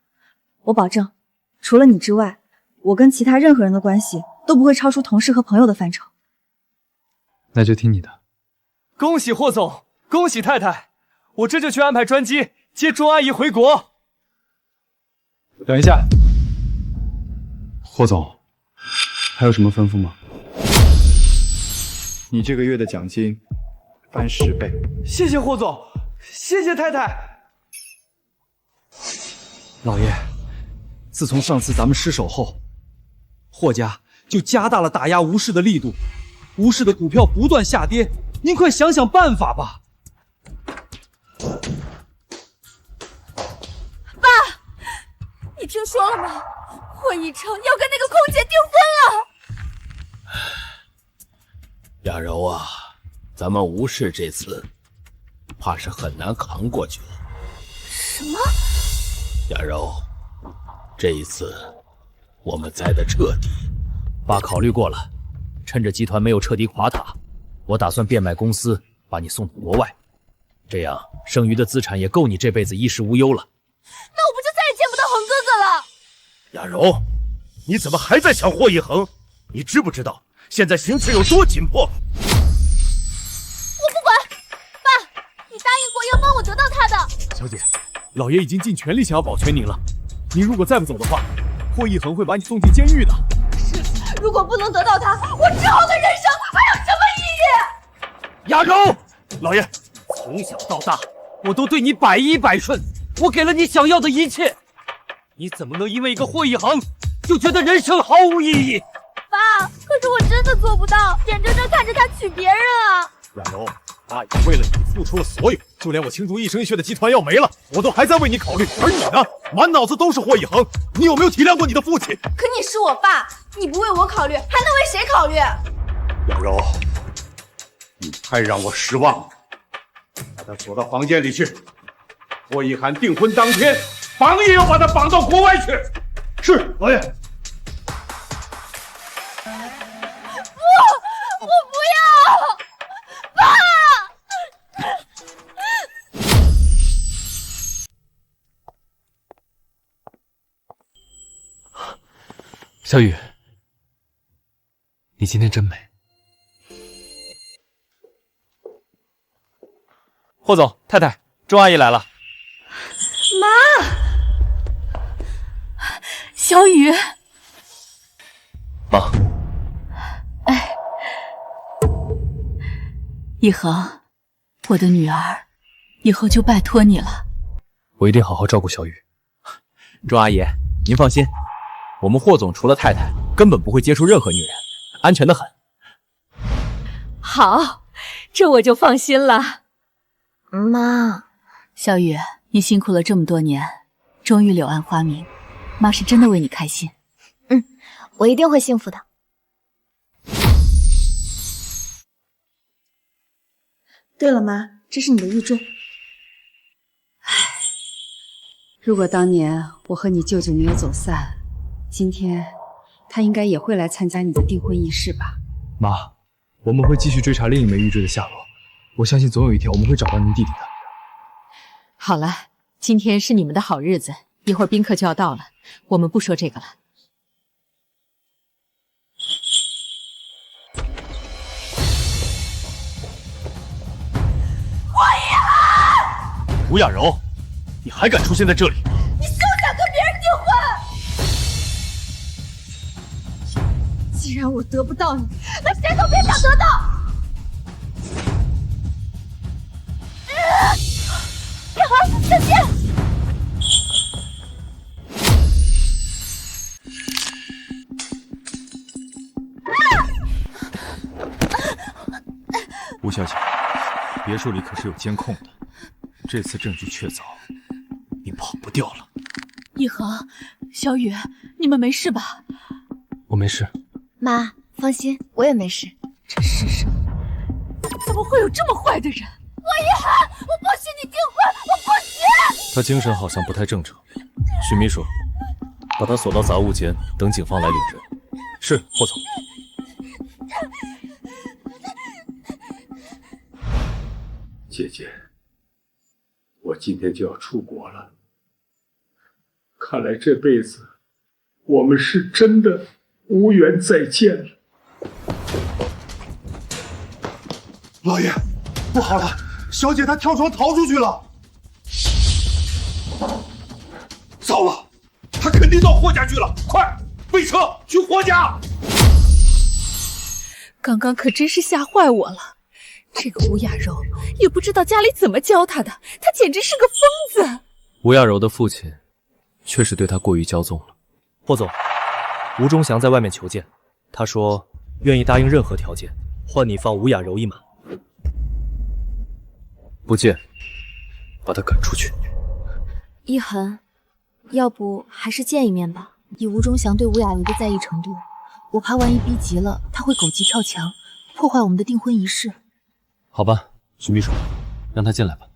我保证，除了你之外，我跟其他任何人的关系都不会超出同事和朋友的范畴。那就听你的。恭喜霍总，恭喜太太，我这就去安排专机接钟阿姨回国。等一下，霍总，还有什么吩咐吗？你这个月的奖金翻10倍。谢谢霍总，谢谢太太。老爷，自从上次咱们失手后，霍家就加大了打压吴氏的力度，吴氏的股票不断下跌，您快想想办法吧。爸，你听说了吗？霍一成要跟那个空姐订婚了。雅柔啊，咱们吴氏这次怕是很难扛过去了。什么？雅柔，这一次我们栽得彻底。爸考虑过了，趁着集团没有彻底垮塌，我打算变卖公司，把你送到国外，这样剩余的资产也够你这辈子衣食无忧了。那我不就再也见不到恒哥哥了？雅柔，你怎么还在想霍一恒？你知不知道现在形势有多紧迫？我不管，爸，你答应过要帮我得到他的。小姐，老爷已经尽全力想要保全您了。您如果再不走的话，霍一恒会把你送进监狱的。如果不能得到他，我之后的人生还有什么意义？雅柔，老爷，从小到大，我都对你百依百顺，我给了你想要的一切，你怎么能因为一个霍一恒就觉得人生毫无意义？爸，可是我真的做不到，眼睁睁看着他娶别人啊！雅柔，爸已经为了你付出了所有，就连我倾注一生一血的集团要没了，我都还在为你考虑。而你呢，满脑子都是霍一恒，你有没有体谅过你的父亲？可你是我爸，你不为我考虑，还能为谁考虑？雅柔，你太让我失望了。把他锁到房间里去。霍一涵订婚当天，绑也要把他绑到国外去。是，老爷。我不要，爸！小雨，你今天真美。霍总，太太，周阿姨来了。妈，小雨，妈，一恒，我的女儿，以后就拜托你了。我一定好好照顾小雨。周阿姨，您放心，我们霍总除了太太，根本不会接触任何女人，安全的很。好，这我就放心了。妈，小雨，你辛苦了这么多年，终于柳暗花明，妈是真的为你开心。我一定会幸福的。对了，妈，这是你的玉坠。如果当年我和你舅舅没有走散，今天他应该也会来参加你的订婚仪式吧？妈，我们会继续追查另一枚玉坠的下落。我相信总有一天我们会找到您弟弟的。好了，今天是你们的好日子，一会儿宾客就要到了，我们不说这个了。吴雅柔，你还敢出现在这里？你休想跟别人订婚！既然我得不到你，那谁都别想得到！天恒，小心！吴小姐，别墅里可是有监控的，这次证据确凿，你跑不掉了。一恒，小雨，你们没事吧？我没事。妈，放心，我也没事。这世上怎么会有这么坏的人？霍一涵，我不许你订婚，我不许！他精神好像不太正常。许秘书，把他锁到杂物间，等警方来领人。是，霍总。姐姐，我今天就要出国了，看来这辈子我们是真的无缘再见了。老爷，不好了，小姐她跳窗逃出去了。糟了，她肯定到霍家去了，快备车去霍家！刚刚可真是吓坏我了。这个吴雅柔也不知道家里怎么教她的，她简直是个疯子。吴雅柔的父亲确实对她过于骄纵了。霍总，吴忠祥在外面求见，他说愿意答应任何条件，换你放吴雅柔一马。不见，把他赶出去。一恒，要不还是见一面吧。以吴忠祥对吴雅茹的在意程度，我怕万一逼急了，他会狗急跳墙，破坏我们的订婚仪式。好吧，徐秘书，让他进来吧。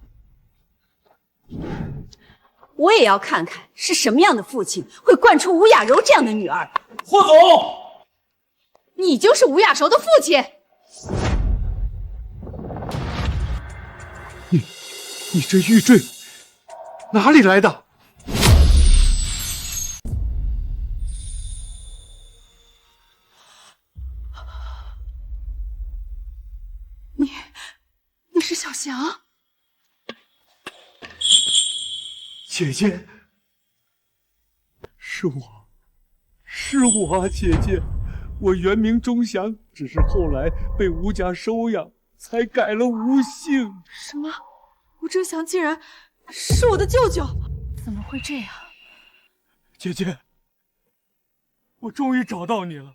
我也要看看是什么样的父亲会惯出吴雅柔这样的女儿。霍总，你就是吴雅柔的父亲。你这玉坠哪里来的？你是小翔？姐姐，是我啊，姐姐，我原名钟祥，只是后来被吴家收养，才改了吴姓。什么？吴忠祥竟然是我的舅舅？怎么会这样？姐姐，我终于找到你了，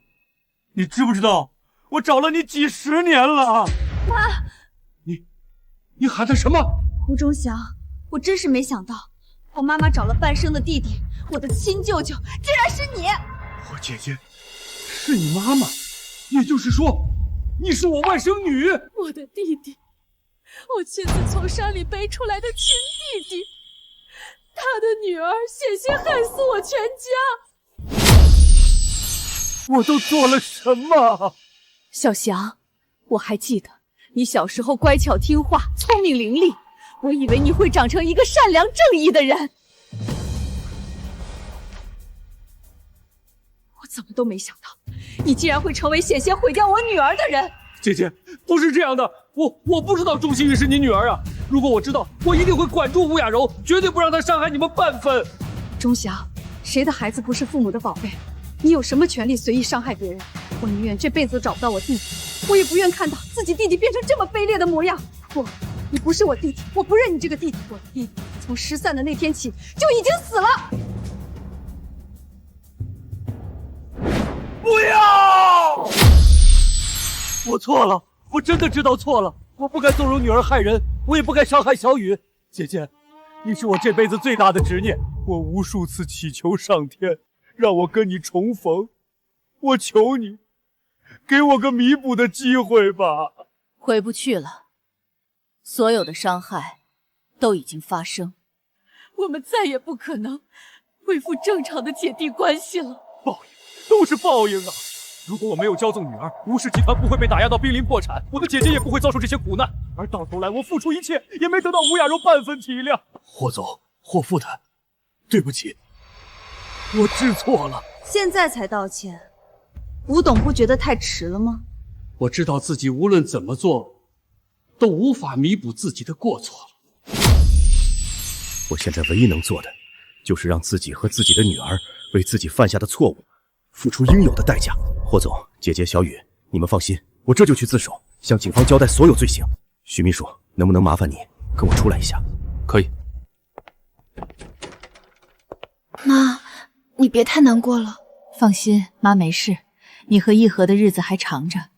你知不知道我找了你几10年了？妈，你喊的什么？吴忠祥，我真是没想到，我妈妈找了半生的弟弟，我的亲舅舅竟然是你！我姐姐是你妈妈，也就是说，你是我外甥女。我的弟弟，我亲自从山里背出来的亲弟弟，他的女儿险些害死我全家。我都做了什么？小翔，我还记得你小时候乖巧听话，聪明伶俐，我以为你会长成一个善良正义的人，我怎么都没想到，你竟然会成为险些毁掉我女儿的人。姐姐，不是这样的，我不知道钟欣雨是你女儿啊！如果我知道，我一定会管住吴雅柔，绝对不让她伤害你们半分。钟祥，谁的孩子不是父母的宝贝？你有什么权利随意伤害别人？我宁愿这辈子都找不到我弟弟，我也不愿看到自己弟弟变成这么卑劣的模样。不，你不是我弟弟，我不认你这个弟弟。我的弟弟从失散的那天起就已经死了。不要！我错了，我真的知道错了，我不该纵容女儿害人，我也不该伤害小雨。姐姐，你是我这辈子最大的执念，我无数次祈求上天让我跟你重逢，我求你，给我个弥补的机会吧。回不去了，所有的伤害都已经发生，我们再也不可能恢复正常的姐弟关系了。报应，都是报应啊！如果我没有骄纵女儿，吴氏集团不会被打压到濒临破产，我的姐姐也不会遭受这些苦难。而到头来，我付出一切，也没得到吴雅柔半分体谅。霍总，霍副的，对不起，我知错了。现在才道歉，吴董不觉得太迟了吗？我知道自己无论怎么做，都无法弥补自己的过错了。我现在唯一能做的，就是让自己和自己的女儿为自己犯下的错误付出应有的代价。霍总，姐姐小雨，你们放心，我这就去自首，向警方交代所有罪行。徐秘书，能不能麻烦你跟我出来一下？可以。妈，你别太难过了。放心，妈没事，你和义和的日子还长着，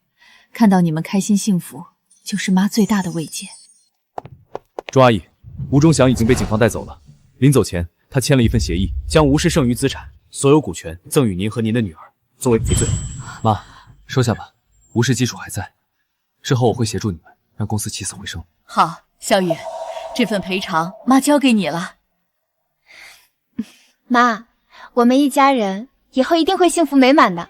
看到你们开心幸福，就是妈最大的慰藉。朱阿姨，吴忠祥已经被警方带走了，临走前他签了一份协议，将吴氏剩余资产所有股权赠与您和您的女儿，作为赔罪。妈，收下吧，吴氏基础还在，之后我会协助你们，让公司起死回生。好，小雨，这份赔偿妈交给你了。妈，我们一家人以后一定会幸福美满的。